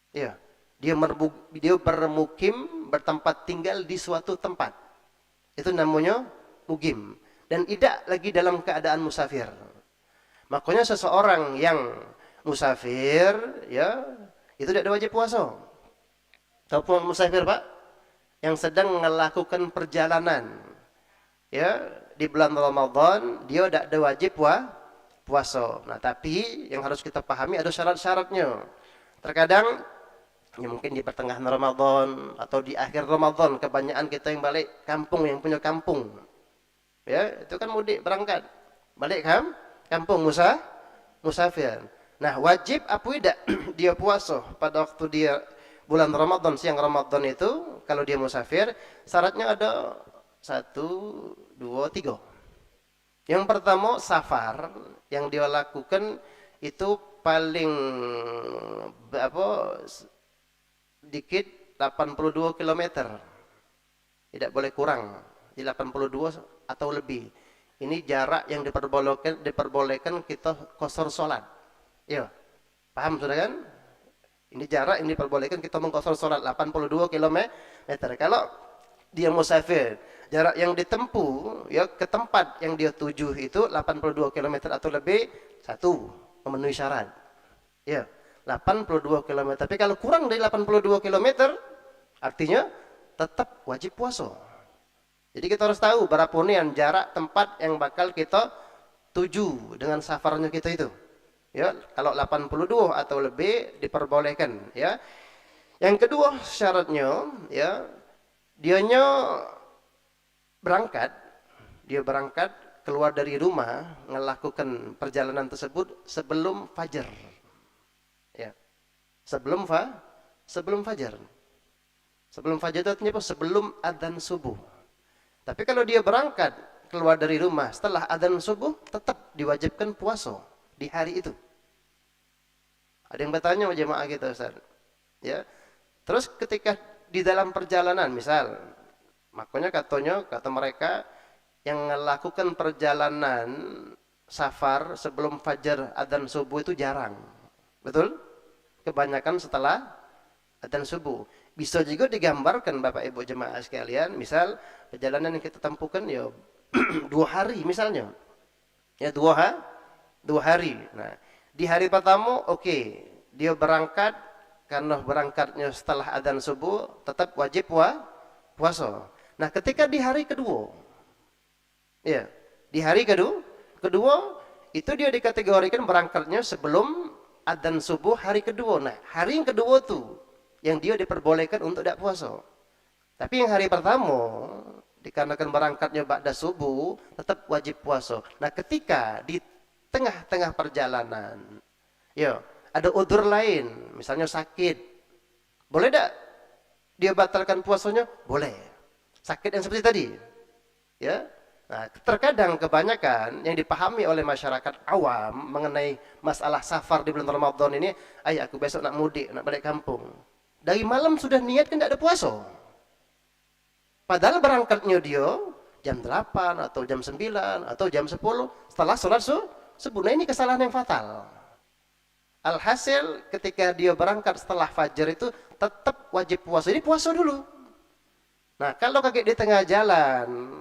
Ya, dia bermukim, bertempat tinggal di suatu tempat. Itu namanya mukim, dan tidak lagi dalam keadaan musafir. Makanya seseorang yang musafir, ya, itu tidak ada wajib puasa. Tahu musafir, Pak? Yang sedang melakukan perjalanan, ya, di bulan Ramadan, dia tidak ada wajib puasa. Nah, tapi yang harus kita pahami ada syarat-syaratnya. Terkadang ya mungkin di pertengahan Ramadan atau di akhir Ramadan, kebanyakan kita yang balik kampung, yang punya kampung, ya, itu kan mudik berangkat balik kampung, musafir. Nah, wajib apa tidak dia puasa pada waktu dia bulan Ramadan, siang Ramadan itu, kalau dia musafir, syaratnya ada 1, 2, 3. Yang pertama, safar yang dia lakukan itu paling dikit 82 km. Tidak boleh kurang di 82 atau lebih. Ini jarak yang diperbolehkan kita qasar salat. Ya. Paham sudah kan? Ini jarak yang diperbolehkan kita mengqasar salat 82 km. Kalau dia musafir, jarak yang ditempuh ya ke tempat yang dia tuju itu 82 km atau lebih, 1, memenuhi syarat. Ya. 82 km. Tapi kalau kurang dari 82 km, artinya tetap wajib puasa. Jadi kita harus tahu berapa unian jarak tempat yang bakal kita tuju dengan safarnya kita itu. Ya, kalau 82 atau lebih diperbolehkan, ya. Yang kedua syaratnya, ya, dia berangkat keluar dari rumah melakukan perjalanan tersebut sebelum fajar. Ya. Sebelum fajar. Sebelum fajar itu artinya apa? Sebelum adzan subuh. Tapi kalau dia berangkat keluar dari rumah setelah adzan subuh, tetap diwajibkan puasa di hari itu. Ada yang bertanya sama jemaah kita, Ustaz. Ya. Terus ketika di dalam perjalanan, misal, makanya kata mereka yang melakukan perjalanan safar sebelum fajar adzan subuh itu jarang. Betul? Kebanyakan setelah adzan subuh. Bisa juga digambarkan Bapak Ibu jemaah sekalian, misal perjalanan yang kita tempuhkan ya 2 hari misalnya. Ya 2 hari. Nah, di hari pertama oke, dia berangkat, karena berangkatnya setelah adzan subuh tetap wajib puasa. Nah, ketika di hari kedua, ya, di hari kedua itu dia dikategorikan berangkatnya sebelum adzan subuh hari kedua. Nah, hari yang kedua tuh yang dia diperbolehkan untuk tidak puasa. Tapi yang hari pertama dikarenakan berangkatnya ba'da subuh tetap wajib puasa. Nah, ketika di tengah-tengah perjalanan, ya, ada udzur lain, misalnya sakit, boleh tidak dia batalkan puasanya? Boleh. Sakit yang seperti tadi, ya. Nah, terkadang kebanyakan yang dipahami oleh masyarakat awam mengenai masalah safar di bulan Ramadan ini, aku besok nak mudik, nak balik kampung. Dari malam sudah niat kan tidak ada puasa. Padahal berangkatnya dia jam 8 atau jam 9 atau jam 10 setelah sholat subuh. Nah, ini kesalahan yang fatal. Alhasil ketika dia berangkat setelah fajar itu tetap wajib puasa. Jadi puasa dulu. Nah, kalau kakek di tengah jalan,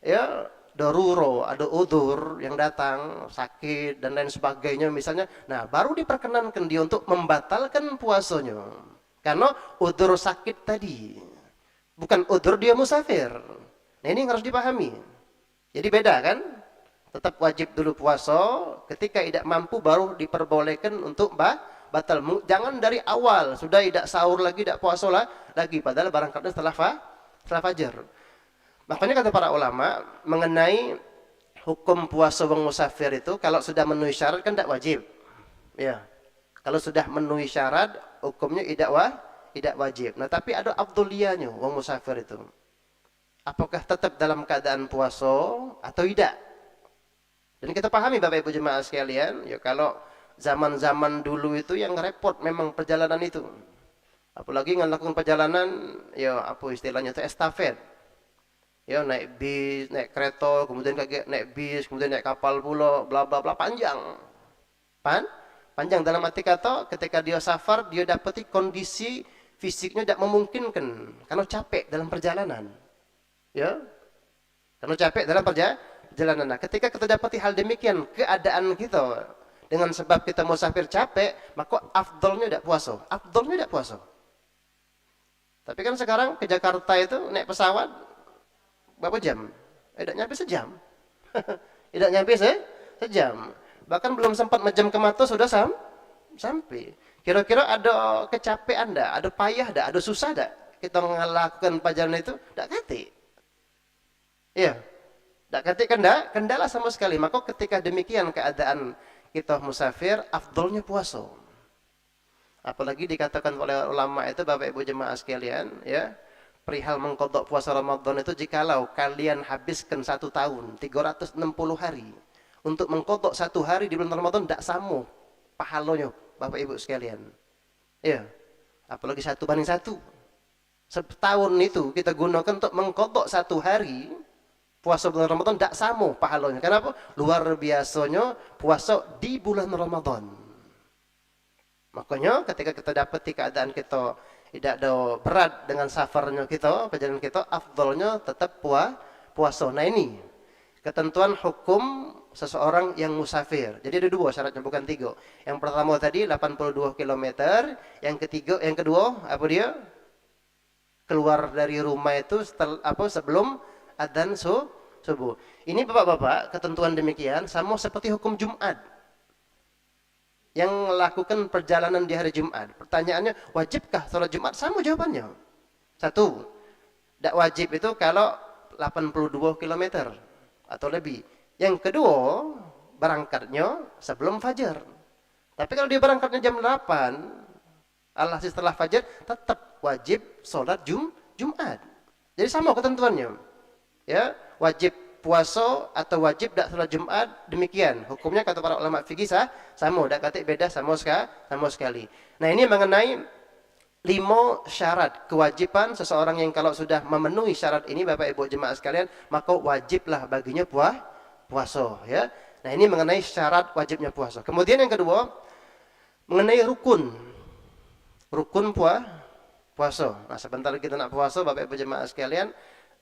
ya daruro, ada udzur yang datang, sakit dan lain sebagainya misalnya, nah baru diperkenankan dia untuk membatalkan puasanya. Karena udzur sakit tadi, bukan udzur dia musafir. Nah, ini yang harus dipahami. Jadi beda kan? Tetap wajib dulu puasa, ketika tidak mampu baru diperbolehkan untuk batal. Jangan dari awal sudah tidak sahur lagi, tidak puasa lagi, padahal barangkali setelah fajar. Makanya kata para ulama mengenai hukum puasa wong musafir itu, kalau sudah memenuhi syarat kan tidak wajib. Ya. Kalau sudah memenuhi syarat, hukumnya tidak wajib. Nah, tapi ada afdoliyahnya wong musafir itu. Apakah tetap dalam keadaan puasa atau tidak? Dan kita pahami Bapak Ibu jemaah sekalian, ya kalau zaman-zaman dulu itu yang repot memang perjalanan itu. Apalagi ngelakukan perjalanan, ya apa istilahnya itu estafet. Ya naik bis, naik kereta, kemudian naik bis, kemudian naik kapal pula, bla bla bla, panjang panjang. Dalam arti kata ketika dia safar, dia dapati kondisi fisiknya tidak memungkinkan karena capek dalam perjalanan. Ya. Karena capek dalam perjalanan. Nah, ketika kita dapati hal demikian, keadaan kita dengan sebab kita musafir capek, maka afdolnya tidak puasa. Afdolnya tidak puasa. Tapi kan sekarang ke Jakarta itu naik pesawat berapa jam? Tidak nyampe sejam. Tidak nyampe sejam. Bahkan belum sempat menjam ke mata sudah sampai. Kira-kira ada kecapean enggak? Ada payah enggak? Ada susah enggak? Kita melakukan perjalanan itu enggak kate. Iya. Enggak kate kan enggak? Kendala sama sekali. Maka ketika demikian keadaan kita musafir, afdolnya puasa. Apalagi dikatakan oleh ulama itu, Bapak Ibu jemaah sekalian, ya, perihal mengqadha puasa Ramadan itu, jikalau kalian habiskan 1 tahun 360 hari untuk mengqadha 1 hari di bulan Ramadan, tidak sama pahalanya, Bapak Ibu sekalian. Ya, apalagi 1:1. Setahun itu kita gunakan untuk mengqadha 1 hari puasa bulan Ramadan, tidak sama pahalanya. Kenapa? Luar biasanya puasa di bulan Ramadan. Makanya ketika kita dapati keadaan kita tidak ada berat dengan safarnya kita, perjalanan kita, afdolnya tetap puasa. Nah ini ketentuan hukum seseorang yang musafir. Jadi ada 2 syaratnya, bukan 3. Yang pertama tadi 82 km, yang kedua apa dia? Keluar dari rumah itu sebelum adzan subuh. Ini Bapak-bapak, ketentuan demikian sama seperti hukum Jumat. Yang melakukan perjalanan di hari Jumat. Pertanyaannya, wajibkah sholat Jumat? Sama jawabannya. 1, tidak wajib itu kalau 82 km atau lebih. Yang kedua, berangkatnya sebelum fajar. Tapi kalau dia berangkatnya jam 8, alias setelah fajar, tetap wajib sholat Jumat. Jadi sama ketentuannya. Ya, wajib puasa atau wajib tidak sholat Jumat, demikian hukumnya kata para ulama fikih sama, tidak kata beda sama sekali. Nah ini mengenai 5 syarat kewajiban seseorang yang kalau sudah memenuhi syarat ini, Bapak Ibu jemaah sekalian, maka wajiblah baginya puasa. Ya. Nah ini mengenai syarat wajibnya puasa. Kemudian yang kedua mengenai rukun puasa. Nah sebentar kita nak puasa, Bapak Ibu jemaah sekalian,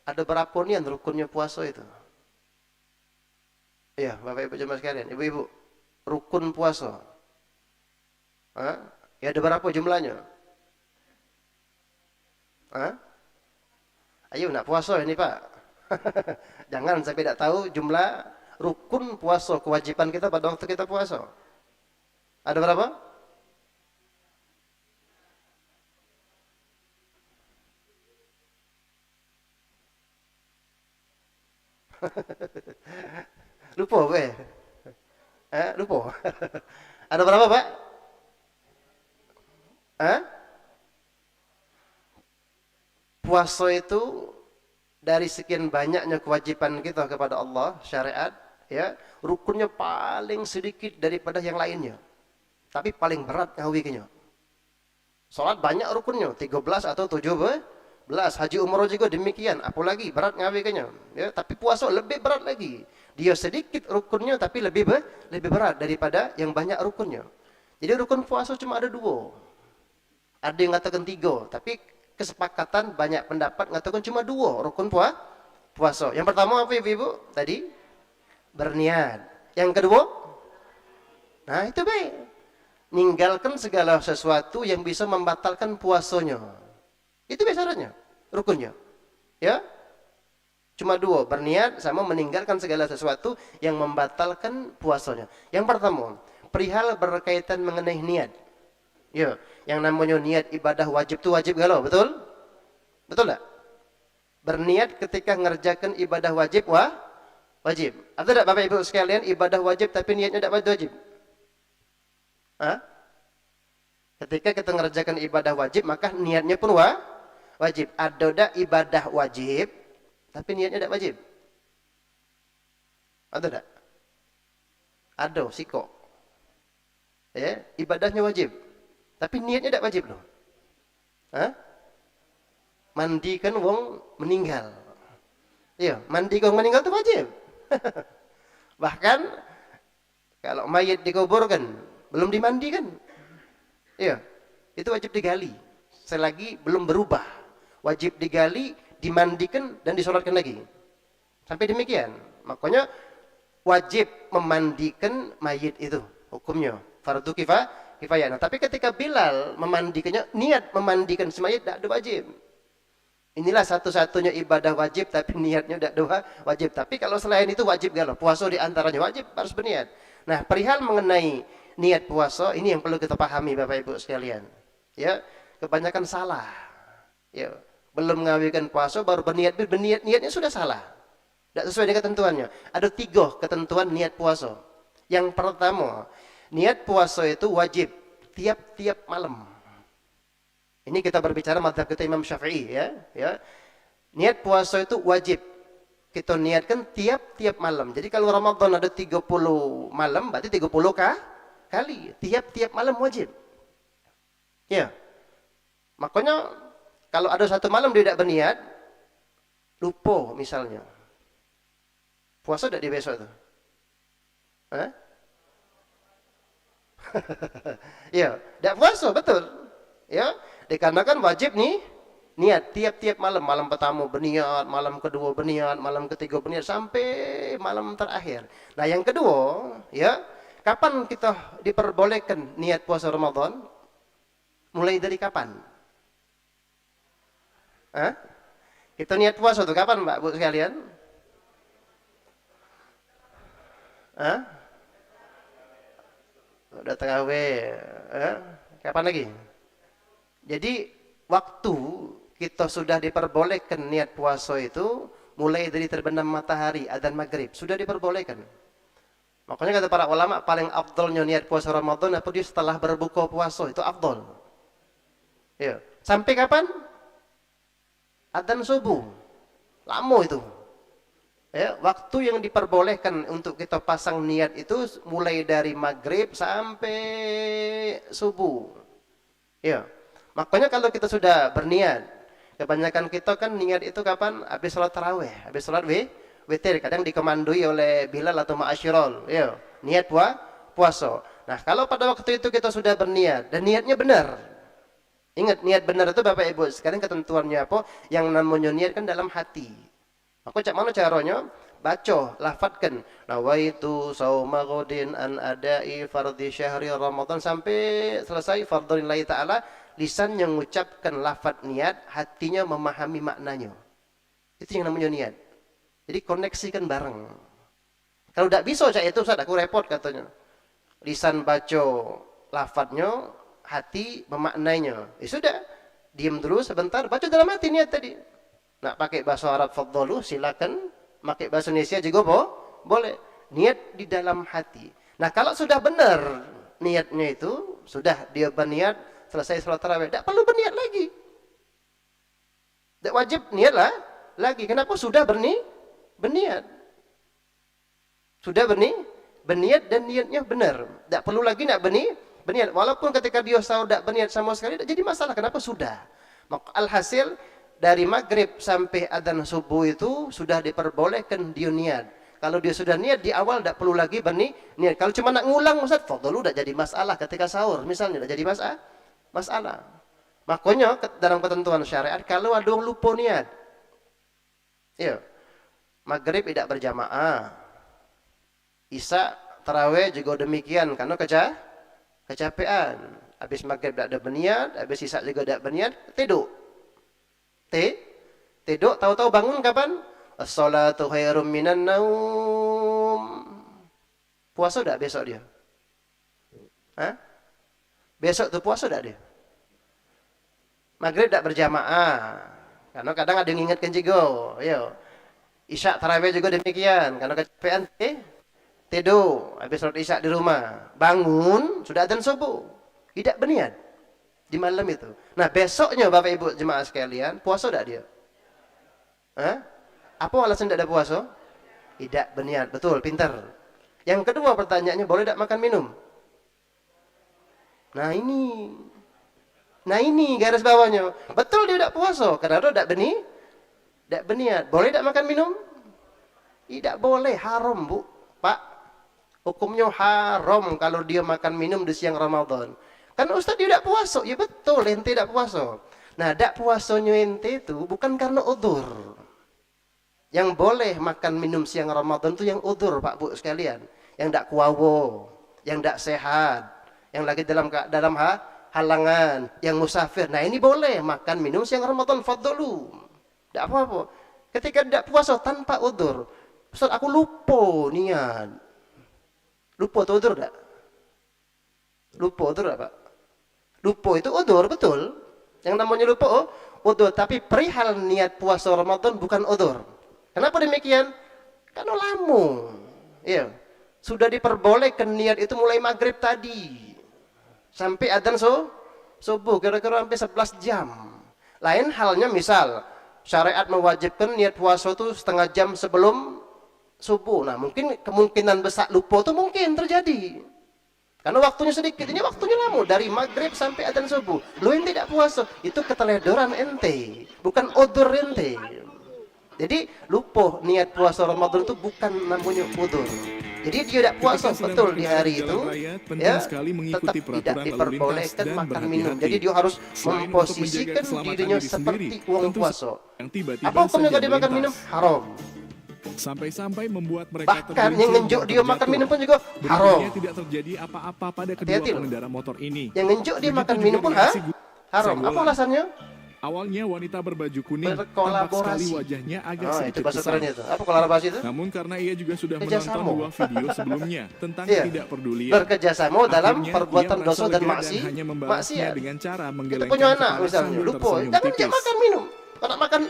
ada berapa nih rukunnya puasa itu? Iya, Bapak Ibu jemaah sekalian, Ibu-ibu, rukun puasa. Ya ada berapa jumlahnya? Ayo nak puasa ini Pak. Jangan sampai tidak tahu jumlah rukun puasa, kewajiban kita pada waktu kita puasa. Ada berapa? Lupa Pak? Lupa. Ada berapa Pak? Puasa itu dari sekian banyaknya kewajiban kita kepada Allah, syariat, ya, rukunnya paling sedikit daripada yang lainnya. Tapi paling berat ngawikinya. Salat banyak rukunnya, 13 atau 17. Haji umroh juga demikian, apalagi berat ngawikinya. Ya, tapi puasa lebih berat lagi. Dia sedikit rukunnya tapi lebih berat daripada yang banyak rukunnya. Jadi rukun puasa cuma ada 2. Ada yang mengatakan 3, tapi kesepakatan banyak pendapat mengatakan cuma 2 rukun puasa. Yang pertama apa Ibu? Tadi berniat. Yang kedua, nah itu baik, ninggalkan segala sesuatu yang bisa membatalkan puasanya. Itu syaratnya, rukunnya. Ya, cuma 2, berniat sama meninggalkan segala sesuatu yang membatalkan puasanya. Yang pertama, perihal berkaitan mengenai niat. Ya, yang namanya niat ibadah wajib itu wajib galau, betul? Betul enggak? Berniat ketika ngerjakan ibadah wajib wajib. Atau tidak Bapak Ibu sekalian, ibadah wajib tapi niatnya tidak wajib? Ketika kita ngerjakan ibadah wajib, maka niatnya pun wajib. Ada tidak ibadah wajib tapi niatnya tidak wajib? Ada tidak? Ada, siko. Ya, ibadahnya wajib tapi niatnya tidak wajib loh. Mandikan wong meninggal. Iya, mandi wong meninggal itu wajib. Bahkan kalau mayat dikuburkan, belum dimandikan. Iya, itu wajib digali. Selagi belum berubah, wajib digali, dimandikan dan disolatkan lagi. Sampai demikian. Makanya wajib memandikan mayit itu hukumnya fardu kifayah. Nah, tapi ketika Bilal memandikannya, niat memandikan si mayit tidak ada wajib. Inilah satu-satunya ibadah wajib tapi niatnya tidak ada wajib. Tapi kalau selain itu wajib galau. Puasa di antaranya wajib, harus berniat. Nah, perihal mengenai niat puasa ini yang perlu kita pahami Bapak Ibu sekalian. Ya, kebanyakan salah. Ya, belum mengawinkan puasa baru berniat, niatnya sudah salah. Tidak sesuai dengan ketentuannya. Ada 3 ketentuan niat puasa. Yang pertama, niat puasa itu wajib tiap-tiap malam. Ini kita berbicara mazhab kita Imam Syafi'i ya. Niat puasa itu wajib kita niatkan tiap-tiap malam. Jadi kalau Ramadan ada 30 malam, berarti 30 kali. Tiap-tiap malam wajib. Ya. Makanya kalau ada satu malam dia tidak berniat, lupa misalnya. Puasa tidak di besok itu? Hah? Ya, tidak puasa, betul. Ya, dikarenakan wajib nih niat tiap-tiap malam. Malam pertama berniat, malam kedua berniat, malam ketiga berniat sampai malam terakhir. Nah, yang kedua, ya, kapan kita diperbolehkan niat puasa Ramadan? Mulai dari kapan? Hah? Kita niat puasa itu kapan, Mbak, Bu sekalian? Hah? Udah terawih. Kapan lagi? Jadi waktu kita sudah diperbolehkan niat puasa itu mulai dari terbenam matahari adzan maghrib sudah diperbolehkan. Makanya kata para ulama paling afdolnya niat puasa Ramadan apa dia setelah berbuka puasa itu afdol. Ya. Sampai kapan? Adzan subuh. Lama itu. Ya, waktu yang diperbolehkan untuk kita pasang niat itu mulai dari maghrib sampai subuh. Ya, makanya kalau kita sudah berniat, kebanyakan kita kan niat itu kapan? Habis sholat tarawih, habis sholat witir. Kadang dikomandoi oleh Bilal atau Ma'asyirol. Ya, niat puasa. Nah, kalau pada waktu itu kita sudah berniat dan niatnya benar. Ingat, niat benar itu Bapak Ibu. Sekarang ketentuannya apa? Yang namanya niat kan dalam hati. Maka cak mana caranya? Baca, lafadkan. Nawaitu sauma ghadin an adai fardhi syahri Ramadan sampai selesai fardhu lillahi ta'ala. Lisan yang mengucapkan lafad niat, hatinya memahami maknanya. Itu yang namanya niat. Jadi koneksikan bareng. Kalau tidak bisa cak itu Ustaz, aku repot katanya. Lisan baca lafadnya, hati memaknainya. Ya sudah, diam dulu sebentar, baca dalam hati niat tadi. Nak pakai bahasa Arab fadhalu silakan, pakai bahasa Indonesia juga boleh. Niat di dalam hati. Nah, kalau sudah benar niatnya itu, sudah dia berniat selesai salat tarawih, tidak perlu berniat lagi. Tidak wajib niatlah lagi. Kenapa? Sudah berniat. Sudah berniat dan niatnya benar. Tidak perlu lagi nak berniat. Walaupun ketika dia tidak berniat sama sekali, tidak jadi masalah. Kenapa? Sudah. Maka alhasil dari maghrib sampai adzan subuh itu sudah diperbolehkan dia niat. Kalau dia sudah niat di awal tidak perlu lagi berniat. Kalau cuma nak ngulang Ustaz, fadhalu tidak jadi masalah ketika sahur misalnya, tidak jadi masalah. Makanya dalam ketentuan syariat kalau ada orang lupa niat. Ya. Maghrib tidak berjamaah. Isya tarawih juga demikian karena kecapean. Habis maghrib tidak ada berniat, habis isya juga tidak berniat, tidur. Tidur, tahu-tahu bangun kapan? As-salatu khairum minan naum. Puasa enggak besok dia? Hah? Besok tuh puasa enggak dia? Maghrib enggak berjamaah. Karena kadang ada yang ingatkan juga. Yo. Isya tarawih juga demikian. Karena kecapean tidur. Habis sholat isya di rumah. Bangun, sudah adzan subuh. Tidak berniat. Di malam itu. Nah, besoknya Bapak Ibu jemaah sekalian, puasa enggak dia? Hah? Apa alasan tidak ada puasa? Tidak berniat. Betul, pintar. Yang kedua pertanyaannya, boleh tidak makan minum? Nah ini garis bawahnya. Betul dia tidak puasa, karena dia tidak berniat. Boleh tidak makan minum? Tidak boleh, haram Bu. Pak, Hukumnya haram kalau dia makan minum di siang Ramadan. Kan Ustaz dia tidak puasa. Ya betul, ente tidak puasa. Nah, tidak puasanya ente itu bukan karena udzur. Yang boleh makan minum siang Ramadan itu yang udzur, Pak Bu sekalian. Yang tidak kuawo, yang tidak sehat, yang lagi dalam halangan, yang musafir. Nah, ini boleh makan minum siang Ramadan, fadlu. Tidak apa-apa. Ketika tidak puasa tanpa udzur. Ustaz, aku lupa niat. Lupa itu udzur tidak? Lupa udzur apa? Lupa itu udzur, betul. Yang namanya lupa udzur, tapi perihal niat puasa Ramadan bukan udzur. Kenapa demikian? Karena lama. Ya. Sudah diperbolehkan niat itu mulai maghrib tadi. Sampai adzan subuh, kira-kira sampai 11 jam. Lain halnya misal, syariat mewajibkan niat puasa itu setengah jam sebelum subuh. Nah, mungkin kemungkinan besar lupa itu mungkin terjadi. Karena waktunya sedikit, ini waktunya lama. Dari maghrib sampai adzan subuh. Lu yang tidak puasa, itu keteledoran ente. Bukan udzur ente. Jadi lupa niat puasa Ramadan itu bukan namanya udzur. Jadi dia tidak puasa betul di hari itu, ya, tetap tidak diperbolehkan makan minum. Jadi dia harus memposisikan dirinya seperti uang puasa. Apa hukumnya kalau dia makan minum? Haram. Sampai-sampai membuat mereka bahkan yang ngenjuk dia makan minum pun juga haram. Tidak terjadi apa-apa pada kedua pengendara motor ini. Yang ngenjuk dia makan minum pun haram. Apa alasannya? Awalnya wanita berbaju kuning tampak berkolaborasi. sekali wajahnya agak Itu sedikit bahasa kesal. kerennya itu. Apa kolaborasi itu? Namun karena ia juga sudah Kerjasama. menonton dua video sebelumnya tentang Iya. tidak peduli. Berkerjasama dalam Akhirnya, perbuatan ia merasa dosa dan lega maksiat. hanya membalasnya dengan cara Kita menggelengkan punya anak kepala misalnya, sambil lupa. tersenyum Jangan dia tipis. makan minum. Kalau nak makan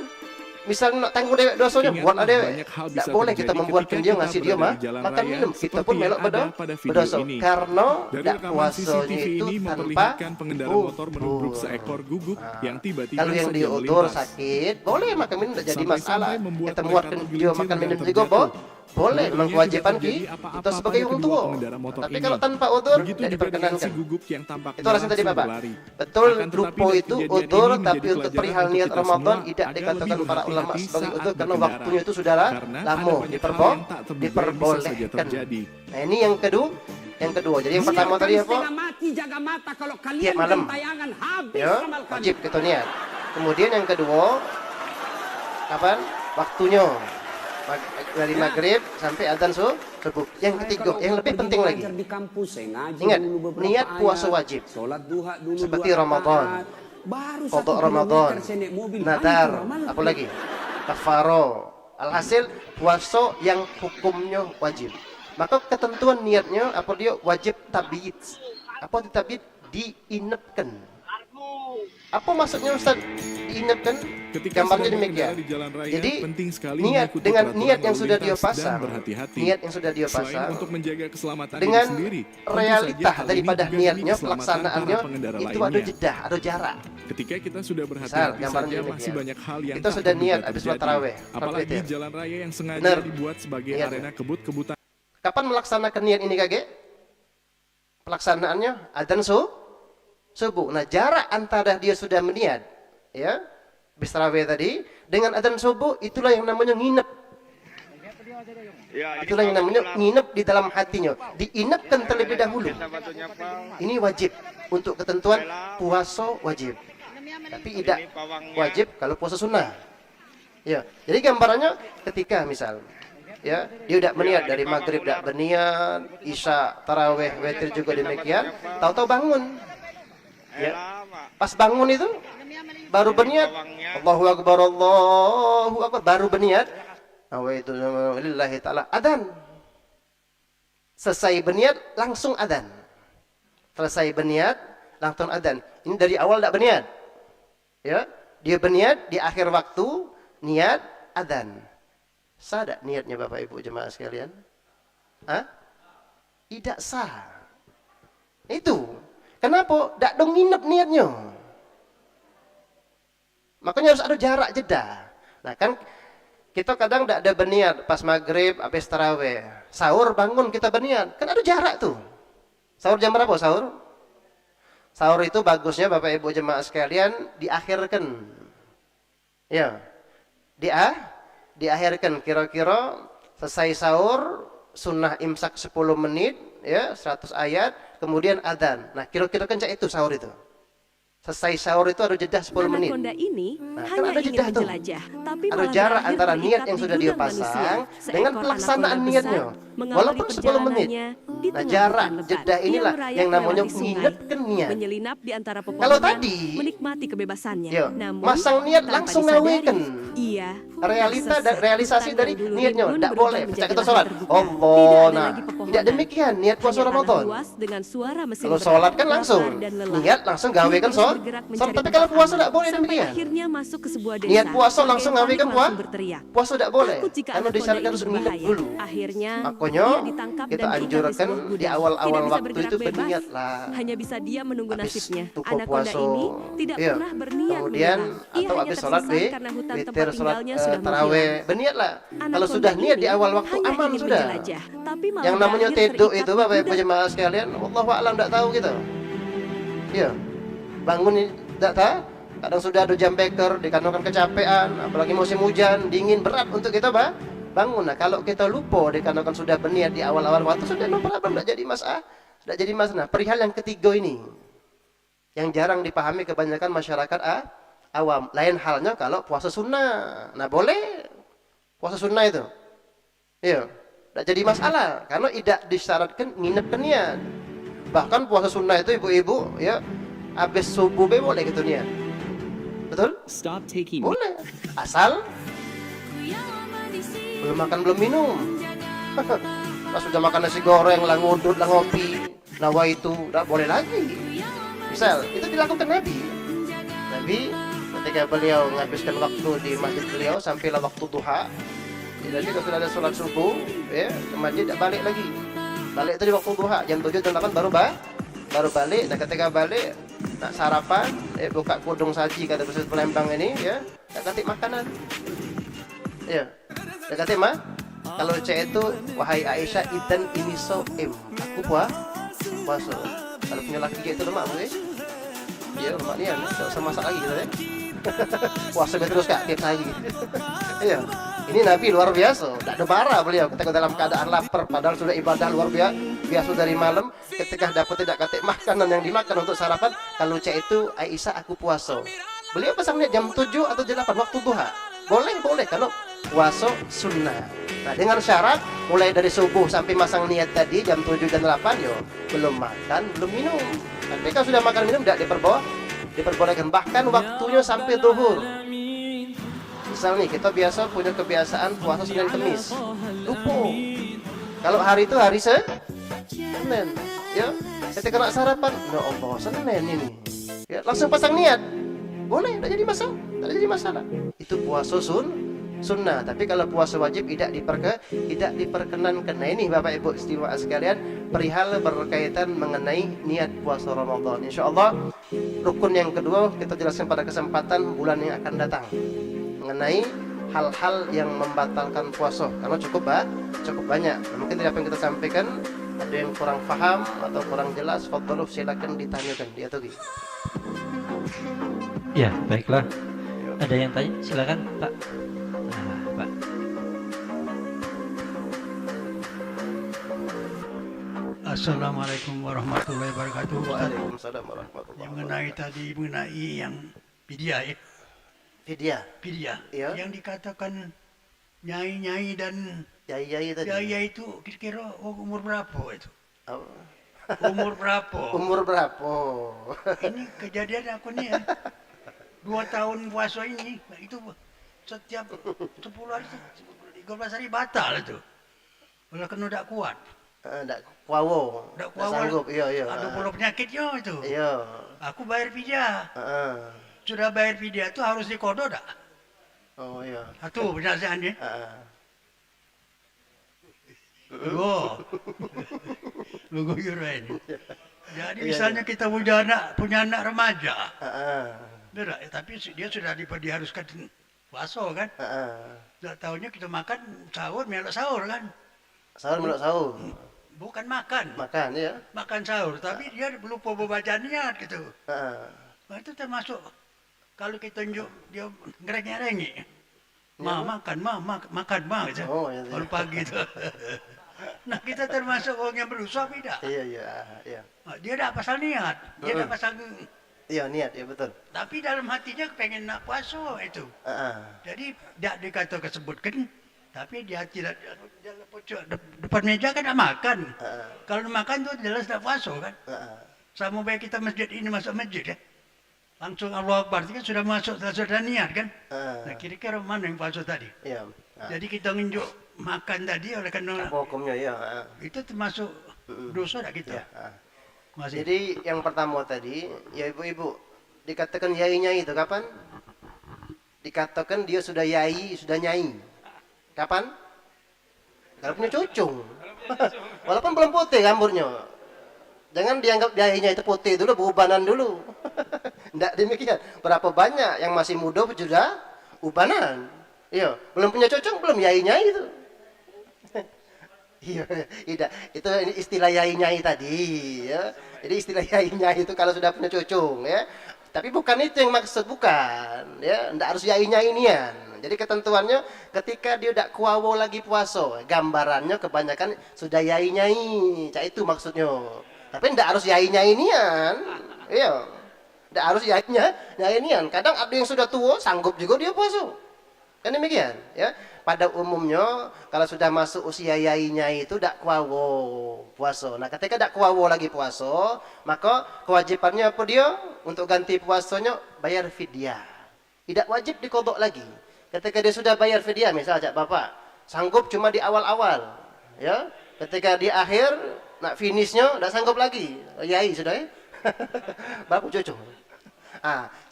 misalnya nak tanggung dewek dosanya, Ingatlah, buat ada. banyak hal bisa Tidak boleh kita terjadi membuatkan ketika dia kita ngasih dia berada di jalan makan raya minum. Kita seperti pun yang melok ada pada video berdosa. ini. Karena Dari tidak rekaman puasanya CCTV itu ini tanpa memperlihatkan pengendara motor menubruk udzur. seekor guguk yang tiba-tiba Kalau yang saja dia udzur melintas. sakit, boleh makan minum tidak jadi Sampai-sampai masalah. membuat Kita mereka buatkan dia tergelincir makan dan minum juga, terjatuh. boleh. Untungnya Memang kewajiban tidak terjadi kita apa-apa sebagai pada orang kedua tua. pengendara motor Tapi ini. kalau tanpa udzur Begitu tidak juga dengan si diperkenankan. guguk yang tampaknya Itu alasan tadi langsung Bapak. berlari. Betul, Akan tetapi lupa dari itu kejadian udzur, ini tapi menjadi untuk pelajaran perihal untuk niat kita Ramadan semua tidak agar dikatakan lebih para ulama berhati-hati sebagai saat udzur karena berkendara. waktunya itu sudah Karena lama ada banyak hal yang tak terduga yang bisa saja diperbolehkan. terjadi. Nah, ini yang kedua. Jadi yang pertama tadi apa? Mati jaga mata kalau kalian Tiap malam. tayangan habis Ya, amal kalian. wajib kita niat. Kemudian yang kedua, kapan? Waktunya. Dari maghrib sampai adzan subuh. Yang ketiga, yang lebih penting lagi. Di kampus, saya ngaji Ingat, dulu beberapa niat puasa ayat, wajib. sholat duha dulu Seperti 2 Ramadan. rakaat. Baru 1 Qadha kilometer Ramadan, saya naik mobil, nadar, hancur amal. apa lagi? Kafaro. Alhasil puasa yang hukumnya wajib. Maka ketentuan niatnya apa dia wajib tabiit. Apa itu tabiit? Diinapkan. Apa maksudnya Ustaz? Diinapkan? Ketika Gambarnya sedang demikian. berkendara di jalan raya, Jadi penting sekali niat mengikuti dengan peraturan niat yang lalu sudah dia lintas dan pasang, berhati-hati. niat yang sudah dia Selain pasang, untuk menjaga keselamatan dengan diri sendiri, tentu realita saja hal ini daripada juga demi niatnya keselamatan pelaksanaannya para pengendara itu ada lainnya. jeda, ada jarak. Ketika kita sudah Misal, berhati-hati gambarnya saja demikian. masih banyak hal yang Kita tak sudah terduga niat habis terjadi. sholat tarawih, Apalagi itu ya. jalan raya yang sengaja Benar. dibuat sebagai Niatnya. arena kebut-kebutan. Kapan melaksanakan niat ini kakek? Pelaksanaannya adzan subuh. Nah, jarak antara dia sudah meniat, ya, habis tarawih tadi dengan adzan subuh, itulah yang namanya nginep. Itulah yang namanya nginep di dalam hatinya. Diinapkan terlebih dahulu. Ini wajib untuk ketentuan puasa wajib. Tapi tidak wajib kalau puasa sunnah. Ya, jadi gambarannya ketika misal, ya, dia udah berniat dari maghrib, udah berniat, isya, taraweh, witir juga demikian, tahu-tahu bangun. Ya, pas bangun itu baru berniat, Allahu Akbar, baru berniat, awaitu lillahi ta'ala, adzan. Selesai berniat langsung adzan. Selesai berniat langsung adzan. Ini dari awal tidak berniat. Ya, dia berniat di akhir waktu niat adzan. Sah tak niatnya Bapak Ibu jemaah sekalian? Hah? Tidak sah. Itu. Kenapa? Tak dong nginep niatnya. Makanya harus ada jarak jeda. Nah kan kita kadang tidak ada berniat pas maghrib, habis taraweh. Sahur bangun kita berniat. Kan ada jarak tuh. Sahur jam berapa sahur? Sahur itu bagusnya Bapak Ibu jemaah sekalian diakhirkan. Ya. Diakhirkan kira-kira selesai sahur sunnah imsak 10 menit, ya 100 ayat, kemudian adzan. Nah, kira-kira kencak itu sahur itu. Selesai sahur itu ada jeda 10 menit. Anaconda ini Nah, kan hanya ada ingin jeda tuh. menjelajah, tapi Ada malah jarak berakhir antara niat terikat yang di sudah dia gudang manusia. pasang Seekor dengan pelaksanaan anaconda niatnya. besar mengawali Walaupun 10 menit. perjalanannya di Nah, tengah jarak hutan lebat. jeda Ia inilah merayap yang namanya melewati sungai, mengingatkan niat. menyelinap di antara Kalau pepohonan, tadi, menikmati kebebasannya. yo, Namun, masang niat tanpa langsung disadari, ngawinkan. Iya, Realita dan tersesat. realisasi Hutan dari yang dulu niatnya rimbun tidak berubah boleh. menjadi Ketika kita lahan sholat, terbuka. Allah, Tidak ada nah lagi pepohonan. tidak demikian niat puasa Hanya tanah Ramadan. luas dengan suara mesin Kalau berat, sholat kan langsung lapar dan lelah. niat langsung gawekan Dia sholat. terus bergerak mencari Tapi tempat kalau puasa aman. tidak boleh Sampai demikian. akhirnya masuk ke sebuah desa. Niat puasa Warga langsung yang panik gawekan langsung berteriak. puasa tidak boleh. Takut jika Karena anaconda disyaratkan ini harus nginep berbahaya. dulu. Akhirnya Makanya dia ditangkap kita dan diikat di anjurkan sebuah di gudang. awal-awal Tidak bisa waktu bergerak itu bebas. berniatlah. Hanya bisa dia menunggu Habis nasibnya. tuku Anaconda puasa, ini tidak iya. pernah berniat Kemudian menyerang. Ia atau hanya habis sholat tersesat karena hutan witir tempat sholat tinggalnya sudah taraweh menghilang. berniatlah. Kalau Anaconda sudah niat di ini awal waktu hanya aman ingin sudah. menjelajah, tapi malah Yang namanya berakhir tidur terikat itu di Bapak Ibu gudang. jemaah sekalian, wallahu a'lam enggak tahu gitu. Iya. Bangun enggak tahu. Kadang sudah ada jam beker, dikarenakan kecapean, apalagi musim hujan, dingin berat untuk kita bangun. Nah, kalau kita lupa dikarenakan sudah berniat di awal-awal waktu sudah no problem, enggak jadi masalah. Enggak jadi masalah. Perihal yang ketiga ini yang jarang dipahami kebanyakan masyarakat awam. Lain halnya kalau puasa sunnah. Nah, boleh puasa sunnah itu. Iya, tidak jadi masalah karena tidak disyaratkan nginep ke niat. Bahkan puasa sunnah itu ibu-ibu ya habis subuh boleh gitu niat. Betul? Stop taking Boleh. Asal belum makan belum minum. Pas sudah makan nasi goreng lah ngudut lah ngopi, nawa itu tidak boleh lagi. Misal itu dilakukan Nabi. Nabi ketika beliau menghabiskan waktu di masjid beliau sampailah waktu duha. Jadi kalau sudah ada sholat subuh, ya ke masjid tak balik lagi. Balik itu di waktu duha jam 7 jam 8 baru balik. Dan ketika balik nak sarapan, buka kudung saji kata bahasa Palembang ini, ya tak katik makanan. Ya, tak katik mah. Kalau cek itu wahai Aisyah idan ini so'im. Aku puasa. Kalau punya laki itu lemak boleh. Ya lemak ni kan, tak usah masak lagi gitu ya. Puasa terus kak tiap hari. Iya. Ini Nabi luar biasa, tidak ada marah beliau ketika dalam keadaan lapar, padahal sudah ibadah luar biasa dari malam. Ketika dapat tidak katik makanan yang dimakan untuk sarapan, kalau cek itu Aisyah aku puasa. Beliau pasangnya jam 7 atau jam 8 waktu duha. Boleh kalau puasa sunnah. Nah dengan syarat mulai dari subuh sampai masang niat tadi jam 7 jam 8 yo belum makan belum minum. Tapi kalau sudah makan minum tidak diperbolehkan bahkan waktunya sampai zuhur. Misal nih kita biasa punya kebiasaan puasa Senin Kamis, lupa. Kalau hari itu hari Senin, ya ketika nak sarapan, ya Allah Senin ini, ya langsung pasang niat, boleh, tidak jadi masalah. Itu puasa sunnah. Tapi kalau puasa wajib tidak diperkenankan. Nah ini Bapak Ibu istimewa sekalian, perihal berkaitan mengenai niat puasa Ramadan. Insya Allah rukun yang kedua kita jelaskan pada kesempatan bulan yang akan datang. Mengenai hal-hal yang membatalkan puasa karena cukup banyak. Mungkin dari apa yang kita sampaikan ada yang kurang paham atau kurang jelas, fadhlu silakan ditanyakan dia tuh. Ya, baiklah. Ada yang tanya? Silakan, Pak. Nah, Pak. Assalamualaikum warahmatullahi wabarakatuh. Waalaikumsalam warahmatullahi wabarakatuh. Mengenai yang fidyah ya. Fidyah. Yang dikatakan nyai-nyai dan Yai tadi. yaya itu kira-kira umur berapa itu? Oh. Umur berapa? Umur berapa? Ini kejadian aku nih ya. 2 tahun puasa ini itu setiap 10 hari 13 hari batal itu. Kalau kena tak kuat. Enggak kuawo. Tak Enggak sanggup. Iya. Ada pula penyakitnya itu. Iya. Aku bayar fidyah. Heeh. Sudah bayar fidyah itu harus dikodo tak? Oh iya. Itu penjelasannya. Heeh. Oh, ini. Jadi Iya, misalnya kita punya anak remaja, Heeh. berat, tapi dia sudah diharuskan puasa kan? Heeh. Tidak tahunya kita makan sahur, melok sahur kan? Sahur menurut sahur. Bukan makan, Makan ya. makan sahur, tapi dia lupa membaca niat gitu. Heeh. Nah, itu termasuk kalau kita tunjuk dia ngereng-ngerengi. Makan, makan, gitu. Oh, iya. Kalau pagi itu. Nah kita termasuk orang yang berusaha tidak? Iya, iya, iya. Dia ada pasal niat, dia ada pasal Iya, niat, ya betul. tapi dalam hatinya pengen nak puasa itu. Jadi tidak dikata sebutkan, tapi di hati dalam pojok depan meja kan nak makan. Kalau nak makan tu jelas nak puasa kan. Sama baik kita masjid ini masuk masjid ya. Langsung Allah Akbar kan sudah masuk sudah niat kan. Nah kira-kira mana yang puasa tadi? Iya. Jadi kita nginjuk makan tadi oleh karena Apa hukumnya ya? itu termasuk dosa tak kita? Masih. Jadi yang pertama tadi, ya ibu-ibu, dikatakan yai-nyai itu kapan? Dikatakan dia sudah yai, sudah nyai. Kapan? Kalau punya cucung. Walaupun belum putih rambutnya. Jangan dianggap yainya itu putih dulu, berubanan dulu. Tidak demikian. Berapa banyak yang masih muda sudah ubanan. Iya, belum punya cucung, belum yai-nyai itu. Iya, tidak. Itu istilah yai-nyai tadi, ya. Jadi istilah yai-nyai itu kalau sudah punya cucung, ya. Tapi bukan itu yang maksud, bukan, ya. Tidak harus yai-nyai nian. Jadi ketentuannya ketika dia tidak kuawo lagi puasa, gambarannya kebanyakan sudah yai-nyai. Cak itu maksudnya. Tapi tidak harus yai-nyai nian, iya. Tidak harus yai nian. Kadang ada yang sudah tua sanggup juga dia puasa. Kan demikian, ya. Pada umumnya kalau sudah masuk usia yai-nyai itu tidak kuawo puasa. Nah ketika tidak kuawo lagi puasa, maka kewajibannya apa dia? Untuk ganti puasanya bayar fidyah. Tidak wajib dikodok lagi. Ketika dia sudah bayar fidyah, misalnya bapak sanggup cuma di awal-awal, ya. Ketika di akhir nak finishnya tidak sanggup lagi, yai sudah ya. Bapak cucu.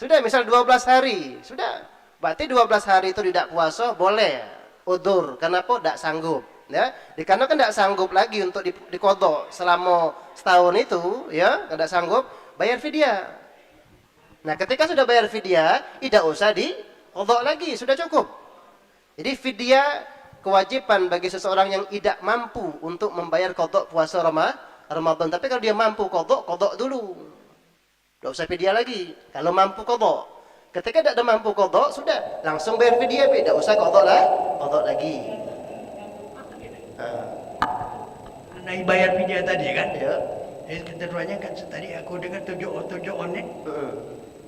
Sudah misal 12 hari, sudah. Berarti 12 hari itu tidak puasa boleh. Udur, kenapa? Tidak sanggup, ya. Dikarenakan tidak sanggup lagi untuk dikodok selama setahun itu, ya, tidak sanggup, bayar fidyah. Nah, ketika sudah bayar fidyah, tidak usah dikodok lagi, sudah cukup. Jadi fidyah kewajiban bagi seseorang yang tidak mampu untuk membayar kodok puasa Ramadan. Tapi kalau dia mampu kodok dulu, tidak usah fidyah lagi. Kalau mampu kodok. Ketika tidak ada mampu kodok, sudah langsung bayar fidyah, tidak usah kodok lagi. Nah, bayar fidyah tadi kan? Ya. Ketentuannya kan tadi aku dengar tujuh ni.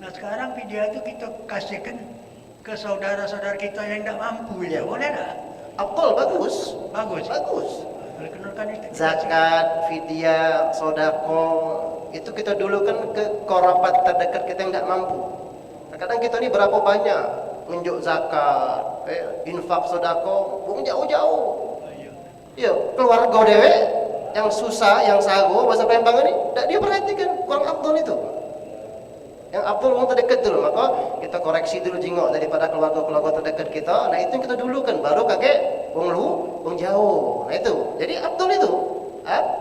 Nah sekarang fidyah itu kita kasihkan ke saudara-saudara kita yang tidak mampu ya, boleh tak? Afdal, bagus. Bagus. Boleh kenalkan itu. Zakat, fidyah, sedekah itu kita dulu kan ke kerabat terdekat kita yang tidak mampu. Kadang kita ni berapa banyak nunjuk zakat, infak sedekah, bukan jauh-jauh. Ya, keluarga dewe yang susah, yang sago bahasa Palembang ni, tak dia perhatikan, kurang afdal itu. Yang afdal orang terdekat dulu, maka kita koreksi dulu jingok daripada keluarga-keluarga terdekat kita. Nah itu yang kita dulukan, baru kakek wong jauh. Nah itu, jadi afdal itu,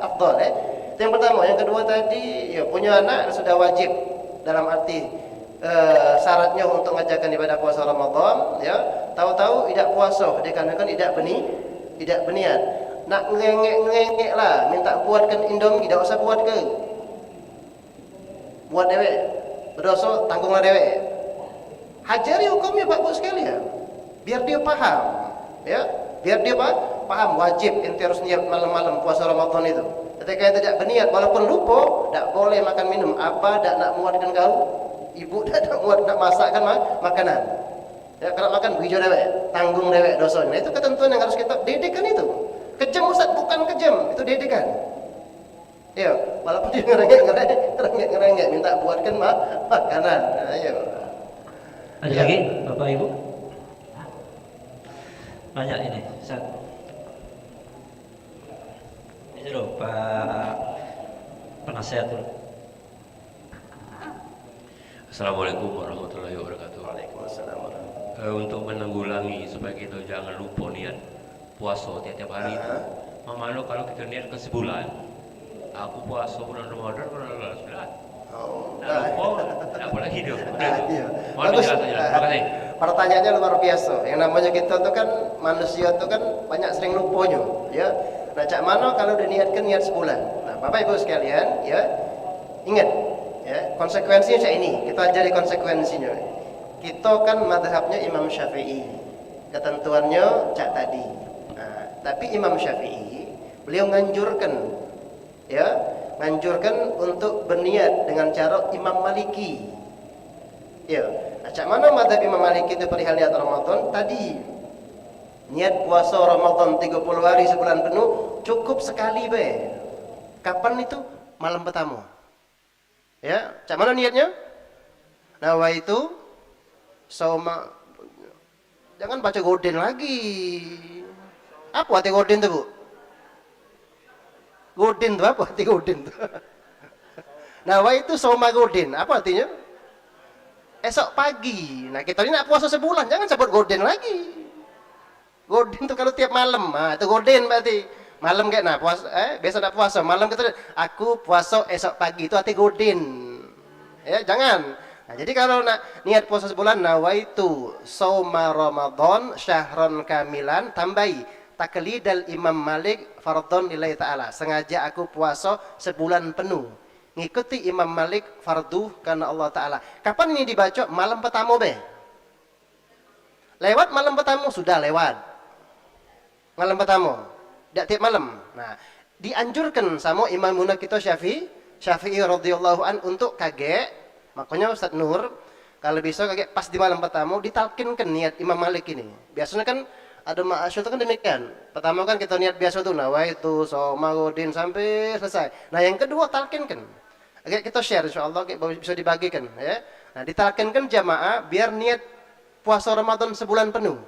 afdal. Itu yang pertama. Yang kedua tadi, ya punya anak sudah wajib dalam arti syaratnya untuk mengajarkan ibadah puasa Ramadan, ya. Tahu-tahu tidak puasa dikarenakan tidak berniat. Nak ngengek lah, minta buatkan Indomie, tidak usah buat ke. Buat dewek, berdosa tanggunglah dewek. Hajari hukumnya Pak Bu sekalian, biar dia paham, ya. Biar dia paham wajib ente harus niat malam-malam puasa Ramadan itu. Ketika tidak berniat, walaupun lupa, tidak boleh makan minum. Apa tidak nak muatkan kau? Ibu dah nak muat nak masakkan makanan. Ya, kalau makan hijau dewek, tanggung dewek dosanya. Nah, itu ketentuan yang harus kita didikan itu. Kejam Ustaz, bukan kejam, itu didikan. Ya, walaupun dia ngerengek minta buatkan makanan. Ayo. Ada Ya. lagi Bapak Ibu? Banyak ini, Ustaz. Ini dulu Pak Penasihat dulu. Assalamualaikum warahmatullahi wabarakatuh. Waalaikumsalam. Untuk menanggulangi supaya kita jangan lupa niat puasa tiap hari itu. Mamano kalau kita niat ke sebulan, aku puasa bulan Ramadan bulan sebulan. Nah, lupa, apa lagi dia? Iya. Mohon Bagus. penjelasannya. Terima kasih. Pertanyaannya luar biasa. Yang namanya kita tuh kan manusia tuh kan banyak sering lupanya, ya. Nah, cak mana kalau udah niat sebulan. Nah, Bapak Ibu sekalian, ya. Ingat, ya, konsekuensinya cak ini. Kita ajari konsekuensinya. Kita kan madhabnya Imam Syafi'i. Ketentuannya cak tadi. Nah, tapi Imam Syafi'i Beliau nganjurkan, ya, nganjurkan untuk berniat dengan cara Imam Maliki. Ya, macam mana mazhab Imam Maliki itu perihal niat Ramadan tadi? Niat puasa Ramadan 30 hari sebulan penuh cukup sekali be. Kapan itu? Malam pertama. Ya, macam mana niatnya? Nawaitu sauma. Jangan baca gorden lagi. Apa arti gorden itu, Bu? Gorden itu apa arti gorden itu? Nawaitu sauma gorden. Apa artinya? Esok pagi. Nah, kita ini nak puasa sebulan, jangan sebut gorden lagi. Gorden itu kalau tiap malam. Nah, itu gorden berarti. Malam kayak nah puasa besok nak puasa, malam kita aku puasa esok pagi, itu arti gorden. Ya, jangan. Nah, jadi kalau nak niat puasa sebulan, nawaitu shauma Ramadan syahron kamilan, tambahi taklidal Imam Malik fardhon lillahi ta'ala. Sengaja aku puasa sebulan penuh. Ngikuti Imam Malik fardu karena Allah Ta'ala. Kapan ini dibaca? Malam pertama be. Lewat malam pertama sudah lewat. Malam pertama, tidak tiap malam. Nah, dianjurkan sama imamuna kita Syafi'i radhiyallahu an untuk kagek. Makanya Ustaz Nur kalau bisa kagek pas di malam pertama ditalkinkan niat Imam Malik ini. Biasanya kan ada ma'asyur itu kan demikian. Pertama kan kita niat biasa tuh nawaitu shauma Ghadin sampai selesai. Nah, yang kedua talkinkan. Kagek kita share insyaallah bisa dibagikan ya. Nah, ditalkinkan jamaah biar niat puasa Ramadan sebulan penuh.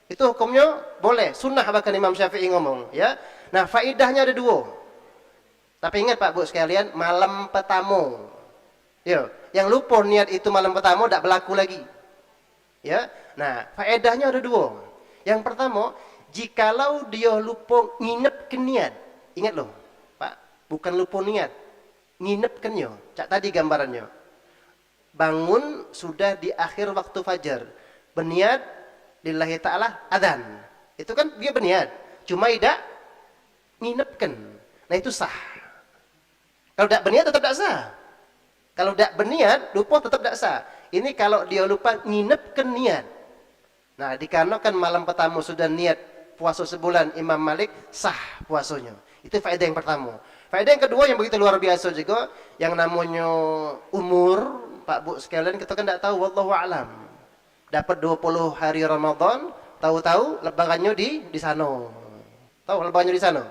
Itu hukumnya boleh, sunnah bahkan Imam Syafi'i ngomong, ya. Nah, faidahnya ada dua. Tapi ingat Pak Bu sekalian, malam pertama. Ya, yang lupa niat itu malam pertama tidak berlaku lagi. Ya. Nah, faedahnya ada dua. Yang pertama, jikalau dia lupa nginep ke niat. Ingat loh, Pak, bukan lupa niat. Nginep kenyo. Cak tadi gambarannya. Bangun sudah di akhir waktu fajar. Berniat lillahi ta'ala adzan. Itu kan dia berniat, cuma tidak nginepkan. Nah, itu sah. Kalau tidak berniat tetap tidak sah. Kalau tidak berniat, lupa tetap tidak sah. Ini kalau dia lupa nginepkan niat. Nah, dikarenakan malam pertama sudah niat puasa sebulan Imam Malik, sah puasanya. Itu faedah yang pertama. Faedah yang kedua yang begitu luar biasa juga, yang namanya umur, Pak Bu sekalian, kita kan tidak tahu, wallahu a'lam. Dapat 20 hari Ramadan, tahu-tahu lebarannya di sana. Tahu lebarannya di sana?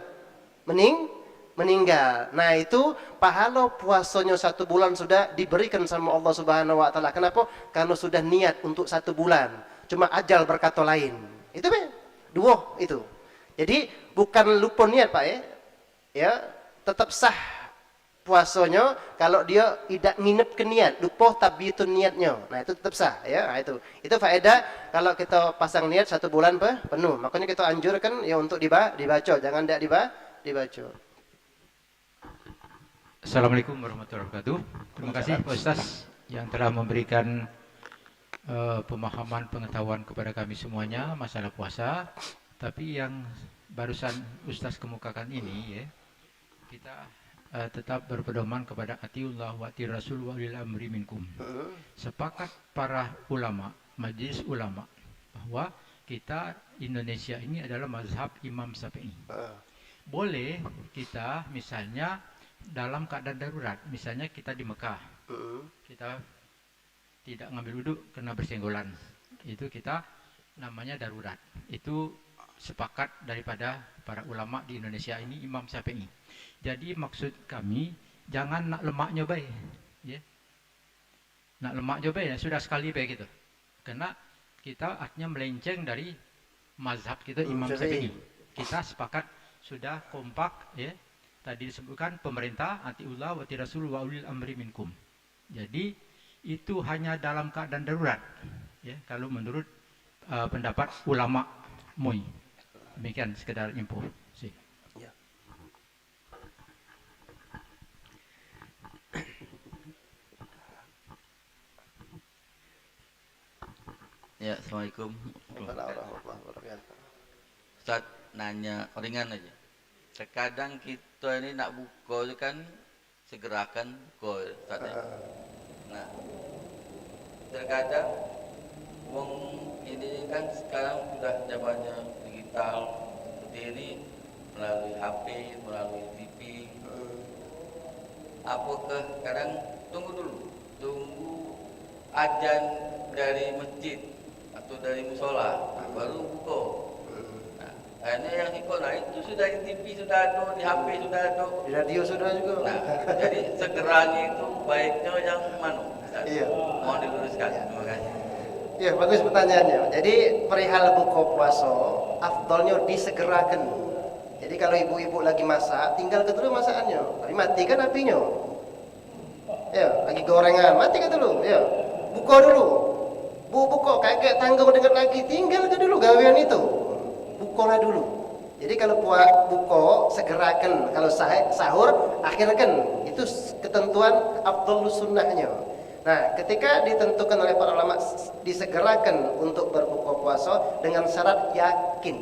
Meninggal. Nah, itu pahala puasanya 1 bulan sudah diberikan sama Allah Subhanahu wa taala. Kenapa? Karena sudah niat untuk 1 bulan. Cuma ajal berkata lain. Itu be. Dua itu. Jadi bukan lupa niat, Pak ya. Ya, tetap sah puasanya kalau dia tidak nginep ke niat, lupa tapi itu niatnya. Nah, itu tetap sah ya. Nah, itu faedah kalau kita pasang niat 1 bulan penuh. Makanya kita anjurkan ya untuk dibaca, jangan tidak dibaca. Assalamualaikum warahmatullahi wabarakatuh. Terima kasih Pak Ustaz yang telah memberikan pemahaman pengetahuan kepada kami semuanya masalah puasa. Tapi yang barusan Ustaz kemukakan ini ya, kita tetap berpedoman kepada atiullah wa atir rasul wa ulil amri minkum. Sepakat para ulama, majelis ulama, bahwa kita Indonesia ini adalah mazhab Imam Syafi'i. Boleh kita misalnya dalam keadaan darurat, misalnya kita di Mekah, kita tidak ngambil wudhu karena bersenggolan, itu kita namanya darurat. Itu sepakat daripada para ulama di Indonesia ini Imam Syafi'i. Jadi maksud kami jangan nak lemaknya baik, ya. Nak lemaknya baik ya sudah sekali baik gitu. Karena kita artinya melenceng dari mazhab kita Imam Syafi'i. Kita sepakat sudah kompak ya. Tadi disebutkan pemerintah atiullah wa rasul wa ulil amri minkum. Jadi itu hanya dalam keadaan darurat ya kalau menurut pendapat ulama MUI. Demikian sekedar info. Ya, assalamualaikum. Ustaz nanya ringan aja. Terkadang kita ini nak buka itu kan segerakan buka Ustaz. Nah, terkadang wong ini kan sekarang sudah zamannya digital seperti ini, melalui HP, melalui TV. Apakah kadang tunggu dulu, tunggu azan dari masjid atau dari musola, baru buka. Karena yang ikut lah itu sudah di TV sudah ada, di HP sudah ada, Di radio sudah juga. Nah, jadi segeranya itu baiknya yang mana? Iya. Mohon diluruskan. Terima kasih. Ya, bagus pertanyaannya. Jadi perihal buka puasa, afdolnya disegerakan. Jadi kalau ibu-ibu lagi masak, tinggal ke dulu masakannya. Tapi matikan apinya. Ya, lagi gorengan, matikan dulu. Ya, buka dulu. Buka, kayak tanggung dengan lagi, tinggal ke dulu gawean itu. Bukalah dulu. Jadi kalau buka, segerakan. Kalau sahur, akhirkan. Itu ketentuan afdol sunnahnya. Nah, ketika ditentukan oleh para ulama disegerakan untuk berbuka puasa dengan syarat yakin.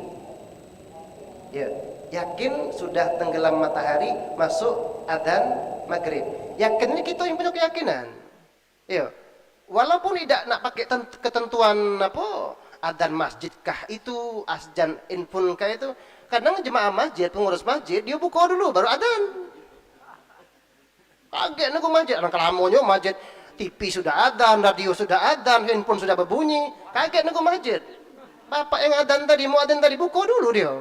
Ya, yakin sudah tenggelam matahari, masuk adzan maghrib. Yakinnya kita yang punya keyakinan. Ya, walaupun tidak nak pakai ketentuan apa adzan masjidkah itu, azan infun kah itu, kadang jemaah masjid, pengurus masjid dia buka dulu baru adzan. Kaget nunggu masjid, anak kelamonyo masjid. TV sudah adzan, radio sudah adzan, handphone sudah berbunyi. Kaget nunggu masjid. Bapak yang adzan tadi, mau adzan tadi, buka dulu dia.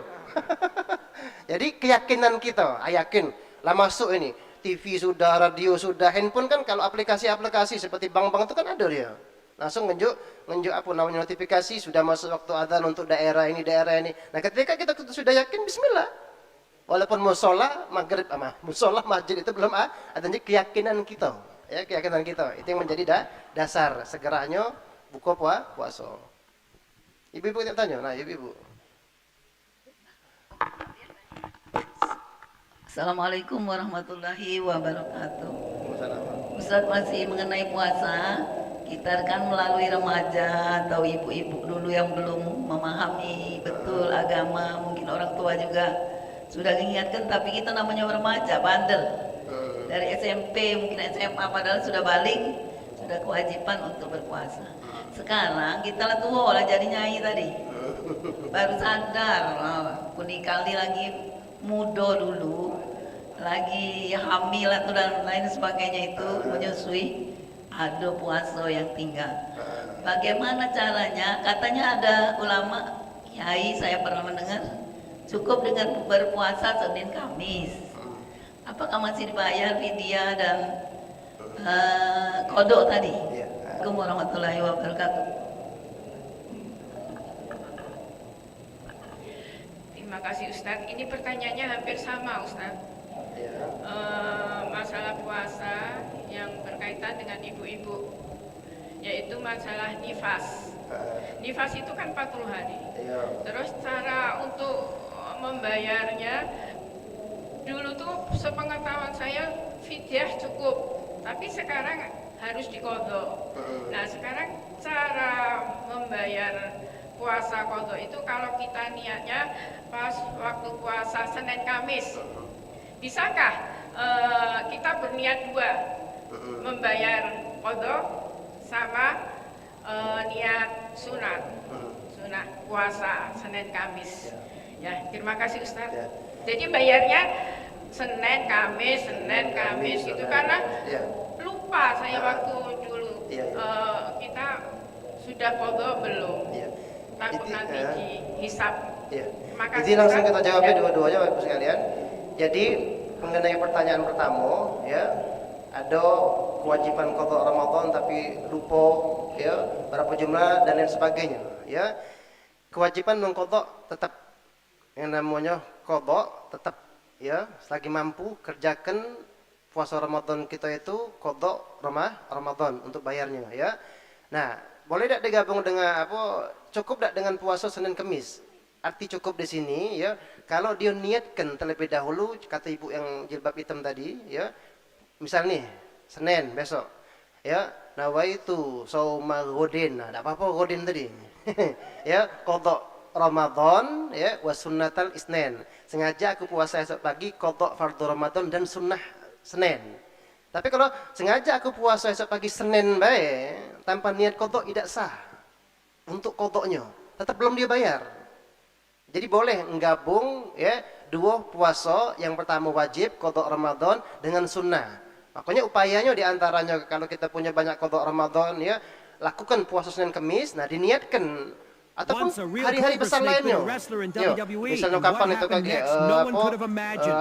Jadi keyakinan kita, yakin lah masuk ini. TV sudah, radio sudah, handphone kan kalau aplikasi-aplikasi seperti bank-bank itu kan ada dia. Langsung nunjuk apa namanya notifikasi sudah masuk waktu adzan untuk daerah ini, daerah ini. Nah, ketika kita sudah yakin, bismillah. Walaupun musola maghrib musola masjid itu belum ada keyakinan kita. Ya, keyakinan kita itu yang menjadi dasar segeranya buka puasa. Ibu-ibu tidak tanya, nah ibu-ibu. Assalamualaikum warahmatullahi wabarakatuh. Ustaz, masih mengenai puasa, kita kan melalui remaja atau ibu-ibu dulu yang belum memahami betul agama, mungkin orang tua juga sudah mengingatkan, tapi kita namanya remaja, bandel. Dari SMP mungkin SMA padahal sudah balik, sudah kewajiban untuk berpuasa. Sekarang kita lah tua lah jadi nyai tadi, baru sadar kuni kali lagi muda dulu, lagi hamil atau dan lain sebagainya itu menyusui, ada puasa yang tinggal. Bagaimana caranya? Katanya ada ulama, kiai saya pernah mendengar, cukup dengan berpuasa Senin Kamis. Apakah masih dibayar fidyah dan kodok tadi? Assalamualaikum warahmatullahi wabarakatuh. Terima kasih Ustadz. Ini pertanyaannya hampir sama Ustadz. Masalah puasa yang berkaitan dengan ibu-ibu, yaitu masalah nifas. Nifas itu kan 40 hari. Terus cara untuk membayarnya, dulu tuh sepengetahuan saya fidyah cukup, tapi sekarang harus diqodho. Nah, sekarang cara membayar puasa qodho itu kalau kita niatnya pas waktu puasa Senin Kamis, bisakah kita berniat dua, membayar qodho sama niat sunat puasa Senin Kamis? Ya, terima kasih Ustadz. Jadi bayarnya Senin Kamis itu karena lupa saya waktu dulu kita sudah qodho belum, takut nanti dihisab. Terima kasih. Jadi langsung kita jawabnya dua-duanya Bapak sekalian. Jadi mengenai pertanyaan pertama, ya, ada kewajiban qodho Ramadan tapi lupa, ya, berapa jumlah dan lain sebagainya, ya. Kewajiban mengqodho tetap, yang namanya qodho tetap, ya, selagi mampu kerjakan puasa Ramadan kita itu qodho Ramadan untuk bayarnya, ya. Nah, boleh tidak digabung dengan apa? Cukup tidak dengan puasa Senin Kamis? Arti cukup di sini, ya, kalau dia niatkan terlebih dahulu, kata ibu yang jilbab hitam tadi, ya, misal nih Senin besok, ya, nawaitu sauma godin, nah, tidak apa-apa godin tadi, ya, qodho Ramadan, ya, wa sunnatal isnin. Sengaja aku puasa esok pagi qodho fardhu Ramadan dan sunnah Senin. Tapi kalau sengaja aku puasa esok pagi Senin baik, tanpa niat qodho tidak sah. Untuk qodhonya tetap belum dia bayar. Jadi boleh menggabung, ya, dua puasa, yang pertama wajib qada Ramadan dengan sunnah. Makanya upayanya diantaranya kalau kita punya banyak qada Ramadan ya, lakukan puasa Senin Kamis, nah diniatkan ataupun hari-hari besar lainnya. Yo, misalnya kapan itu kayak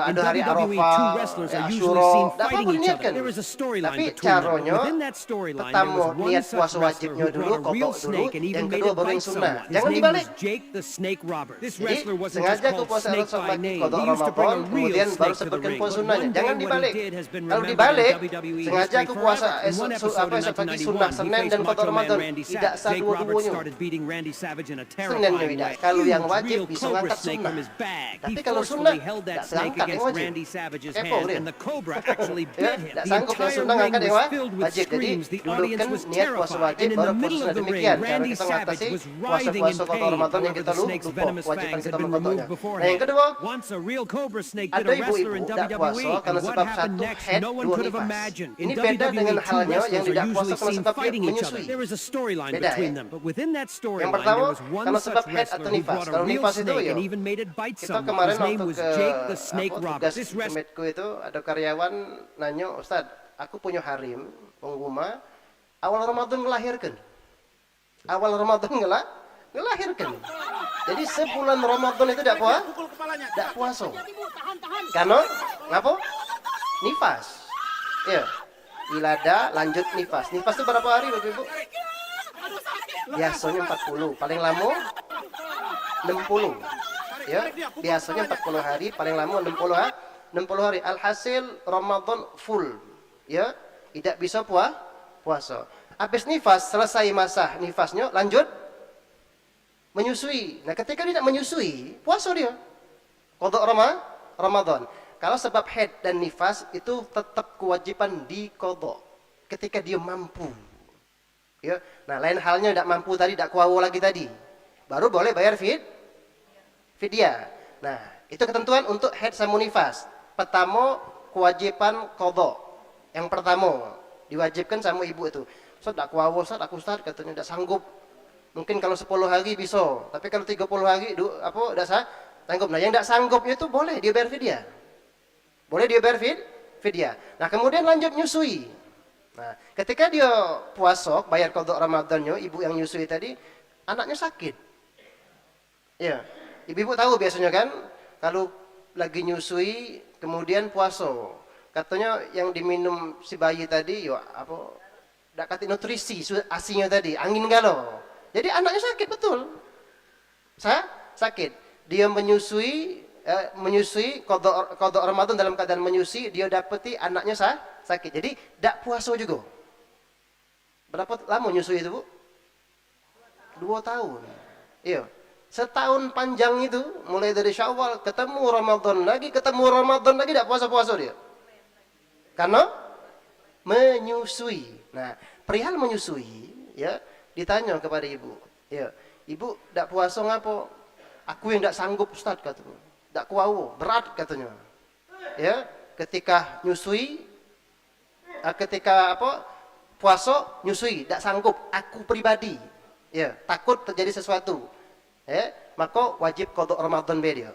ada hari Arafah, Asyura, tidak apa-apa diniatkan. Tapi caranya pertama niat puasa wajibnya dulu, kodok dulu, yang kedua baru yang sunnah. Jangan dibalik. Jadi sengaja aku puasa Rasul lagi kodok Ramadan, kemudian baru sebutkan puasa sunnahnya. Jangan dibalik. Kalau dibalik, sengaja aku puasa esok pagi sunnah Senin dan kodok Ramadan, tidak sah dua-duanya. Senin tidak. Kalau yang wajib bisa ngangkat sunnah. Tapi kalau sunnah tidak seangkat yang wajib. Kepo dia. Tidak sanggup yang sunnah ngangkat yang wajib. Jadi dulukan niat puasa wajib baru puasa sunnah. Demikian cara kita mengatasi puasa-puasa qada Ramadan yang kita lupa kewajiban kita mengkodoknya. Nah yang kedua, ada ibu-ibu tidak puasa karena sebab satu head, dua nifas. Ini beda dengan halnya yang tidak puasa karena sebab menyusui. Beda ya. Yang pertama karena sebab head atau nifas. Kalau nifas itu ya, kita kemarin waktu ke tugas Medco itu ada karyawan nanya, Ustadz, aku punya harim, pengguna, awal Ramadan ngelahirkan. Awal Ramadan ngelahirkan. Jadi sebulan Ramadan itu tidak puasa. Karena ngapa? Nifas. Ya, wilada lanjut nifas. Nifas itu berapa hari Bapak-Ibu? Biasanya 40, paling lama 60. Ya, biasanya 40 hari, paling lama 60 hari. Alhasil Ramadan full. Ya, tidak bisa puasa. Habis nifas, selesai masa nifasnya, lanjut menyusui. Nah, ketika dia tidak menyusui, puasa dia. Qada Ramadan. Kalau sebab haid dan nifas itu tetap kewajiban diqada ketika dia mampu. Ya, nah lain halnya tidak mampu tadi, tidak kuawo lagi tadi, baru boleh bayar fidyah. Nah itu ketentuan untuk haid sama nifas. Pertama kewajiban qada. Yang pertama diwajibkan sama ibu itu. Ustaz tidak kuawo, Ustaz katanya tidak sanggup. Mungkin kalau 10 hari bisa, tapi kalau 30 hari tidak sanggup. Nah yang tidak sanggup itu boleh dia bayar fidyah. Boleh dia bayar fidyah. Nah kemudian lanjut nyusui. Nah, ketika dia puasa, bayar qada Ramadannya, ibu yang nyusui tadi, anaknya sakit. Ya, ibu tahu biasanya kan, kalau lagi nyusui, kemudian puasa, katanya yang diminum si bayi tadi, tidak kata nutrisi, asinya tadi, angin galau. Jadi anaknya sakit betul. Sakit. Dia menyusui qada Ramadan dalam keadaan menyusui, dia dapati anaknya sakit. Jadi tidak puasa juga. Berapa lama nyusui itu, Bu? 2 tahun. Iya. Setahun panjang itu, mulai dari Syawal ketemu Ramadan lagi tidak puasa-puasa dia. Karena menyusui. Nah, perihal menyusui, ya, ditanya kepada ibu. Ya, ibu tidak puasa ngapa? Aku yang tidak sanggup, Ustaz, katanya. Tidak kuau, berat katanya. Ya, ketika nyusui, ketika puasa nyusui, tidak sanggup. Aku pribadi, ya, takut terjadi sesuatu. Ya, maka wajib qada Ramadan be dia.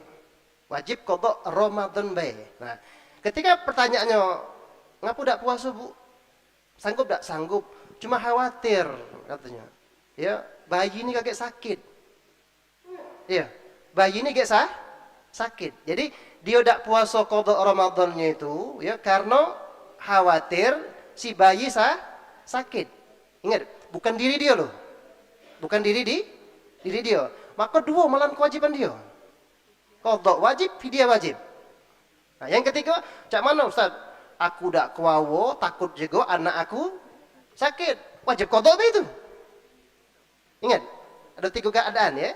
Wajib qada Ramadan be. Nah, ketika pertanyaannya, ngapa tidak puasa, Bu? Sanggup tidak? Sanggup. Cuma khawatir katanya. Ya, bayi ini kaget sakit. Ya, bayi ini kaget sakit. Jadi dia tidak puasa qada Ramadannya itu ya karena khawatir si bayi sakit. Ingat, bukan diri dia loh. Bukan diri dia. Maka dua malam kewajiban dia. Qada wajib, fidyah wajib. Nah, yang ketiga, cak mana Ustaz? Aku tidak kuawo, takut juga anak aku sakit. Wajib qada itu. Ingat, ada 3 keadaan ya.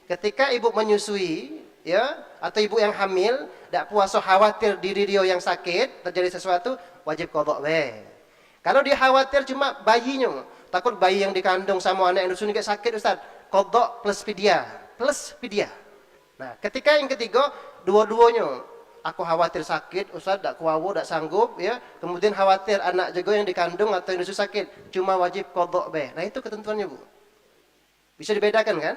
Ketika ibu menyusui, ya, atau ibu yang hamil, tidak puasa khawatir diri dia yang sakit, terjadi sesuatu, wajib qada be. Kalau dia khawatir cuma bayinya, takut bayi yang dikandung sama anak yang disuntik sakit, Ustaz, qada plus fidyah. Nah, ketika yang ketiga, dua-duanya, aku khawatir sakit, Ustaz, tidak kuawo, tidak sanggup, ya. Kemudian khawatir anak juga yang dikandung atau yang disusui sakit, cuma wajib qada be. Nah, itu ketentuannya, Bu. Bisa dibedakan kan?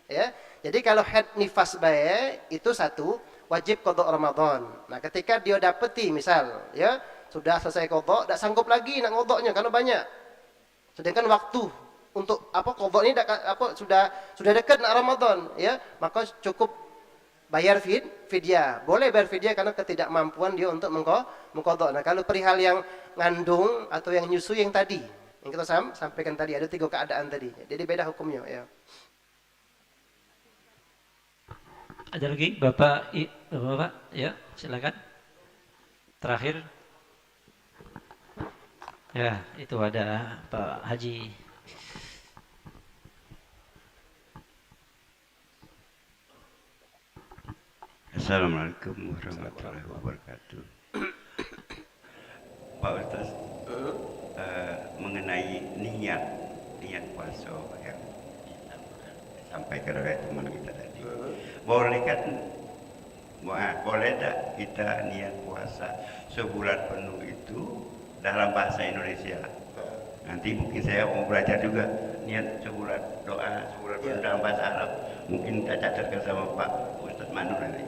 Ya. Jadi kalau haid nifas bae itu satu wajib qada Ramadan. Nah, ketika dia dapeti misal ya sudah selesai qada, tidak sanggup lagi nak ngodoknya karena banyak. Sedangkan waktu untuk qada ini sudah dekat nak Ramadan ya, maka cukup bayar fidyah. Boleh bayar fidyah karena ketidakmampuan dia untuk mengqada. Nah, kalau perihal yang ngandung atau yang nyusu yang tadi, yang kita sampaikan tadi ada 3 keadaan tadi. Jadi beda hukumnya ya. Ada lagi Bapak ya, silakan. Terakhir. Ya, itu ada Pak Haji. Assalamualaikum warahmatullahi wabarakatuh. Pak Ustaz, mengenai niat puasa yang disampaikan oleh teman kita tadi, boleh tak kita niat puasa sebulan penuh itu dalam bahasa Indonesia? Nanti mungkin saya mau belajar juga niat sebulan doa sebulan penuh dalam bahasa Arab. Mungkin kita catatkan sama Pak Ustaz Manur nanti.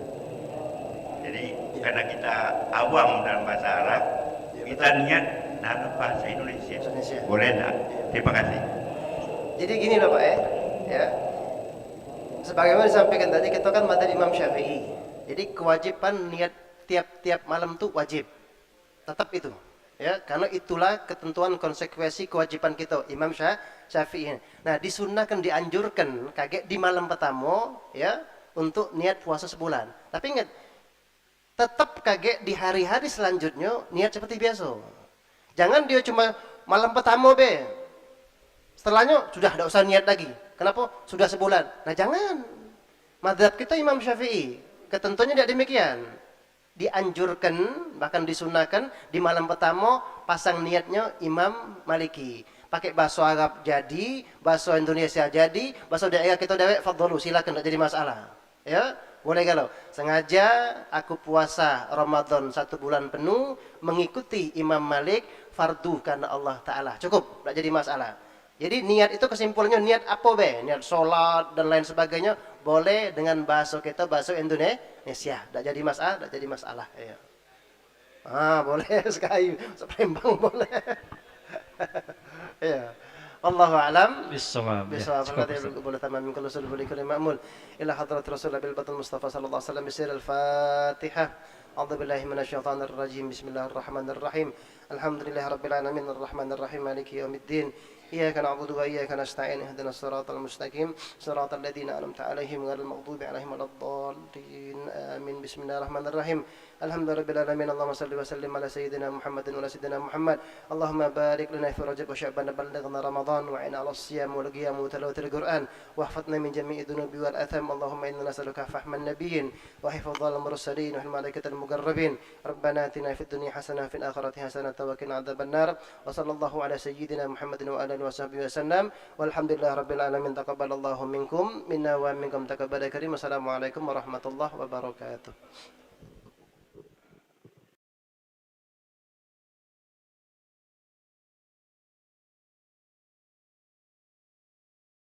Jadi karena kita awam dalam bahasa Arab, kita niat dalam bahasa Indonesia. Boleh tak? Terima kasih. Jadi gini loh Pak ya. Sebagaimana disampaikan tadi, kita kan madzhab Imam Syafi'i. Jadi kewajiban niat tiap-tiap malam tuh wajib. Tetap itu. Ya, karena itulah ketentuan konsekuensi kewajiban kita Imam Syafi'i. Nah, disunnahkan, dianjurkan kaget di malam pertama ya untuk niat puasa sebulan. Tapi ingat, tetap kaget di hari-hari selanjutnya niat seperti biasa. Jangan dia cuma malam pertama setelahnya sudah tidak usah niat lagi. Kenapa? Sudah sebulan. Nah, jangan. Madzhab kita Imam Syafi'i, ketentuannya tidak demikian. Dianjurkan, bahkan disunahkan di malam pertama pasang niatnya Imam Maliki. Pakai bahasa Arab jadi, bahasa Indonesia jadi, bahasa daerah kita dewek fadholu, silakan, tidak jadi masalah. Ya, boleh kalau sengaja aku puasa Ramadan 1 bulan penuh mengikuti Imam Malik fardu karena Allah Ta'ala. Cukup, tidak jadi masalah. Jadi niat itu kesimpulannya niat apa niat sholat dan lain sebagainya boleh dengan bahasa kita, bahasa Indonesia. Tidak jadi masalah, tidak jadi masalah. Ya. Boleh sekali, Palembang boleh. Ya. Wallahu a'lam bisawab. Boleh tamam min kulli sulh li kulli ma'mul ila hadrat Rasulullah bil batul Mustafa sallallahu alaihi wasallam bisir al-Fatihah. A'udzu billahi minasyaitonir rajim. Bismillahirrahmanirrahim. Alhamdulillahirabbil alamin arrahmanir rahim maliki yaumiddin. إياك نعبد وإياك نستعين اهدنا الصراط المستقيم صراط الذين أنعمت عليهم غير المغضوب عليهم ولا الضالين آمين بسم الله الرحمن الرحيم الحمد لله رب العالمين اللهم صل وسلم على سيدنا محمد وعلى سيدنا محمد اللهم بارك لنا في رجب وشعبان بلغنا رمضان وعنا على الصيام والقيام وتلاوة القرآن واحفظنا من جميع الذنوب والآثام اللهم إنا نسألك فهم النبيين وحفظ المرسلين والملائكة المقربين ربنا آتنا في الدنيا حسنة وفي الآخرة حسنة وقنا عذاب النار وصلى الله على سيدنا محمد وعلى آله وصحبه وسلم والحمد لله رب العالمين تقبل الله منكم منا ومنكم تقبل كريم السلام عليكم ورحمة الله وبركاته.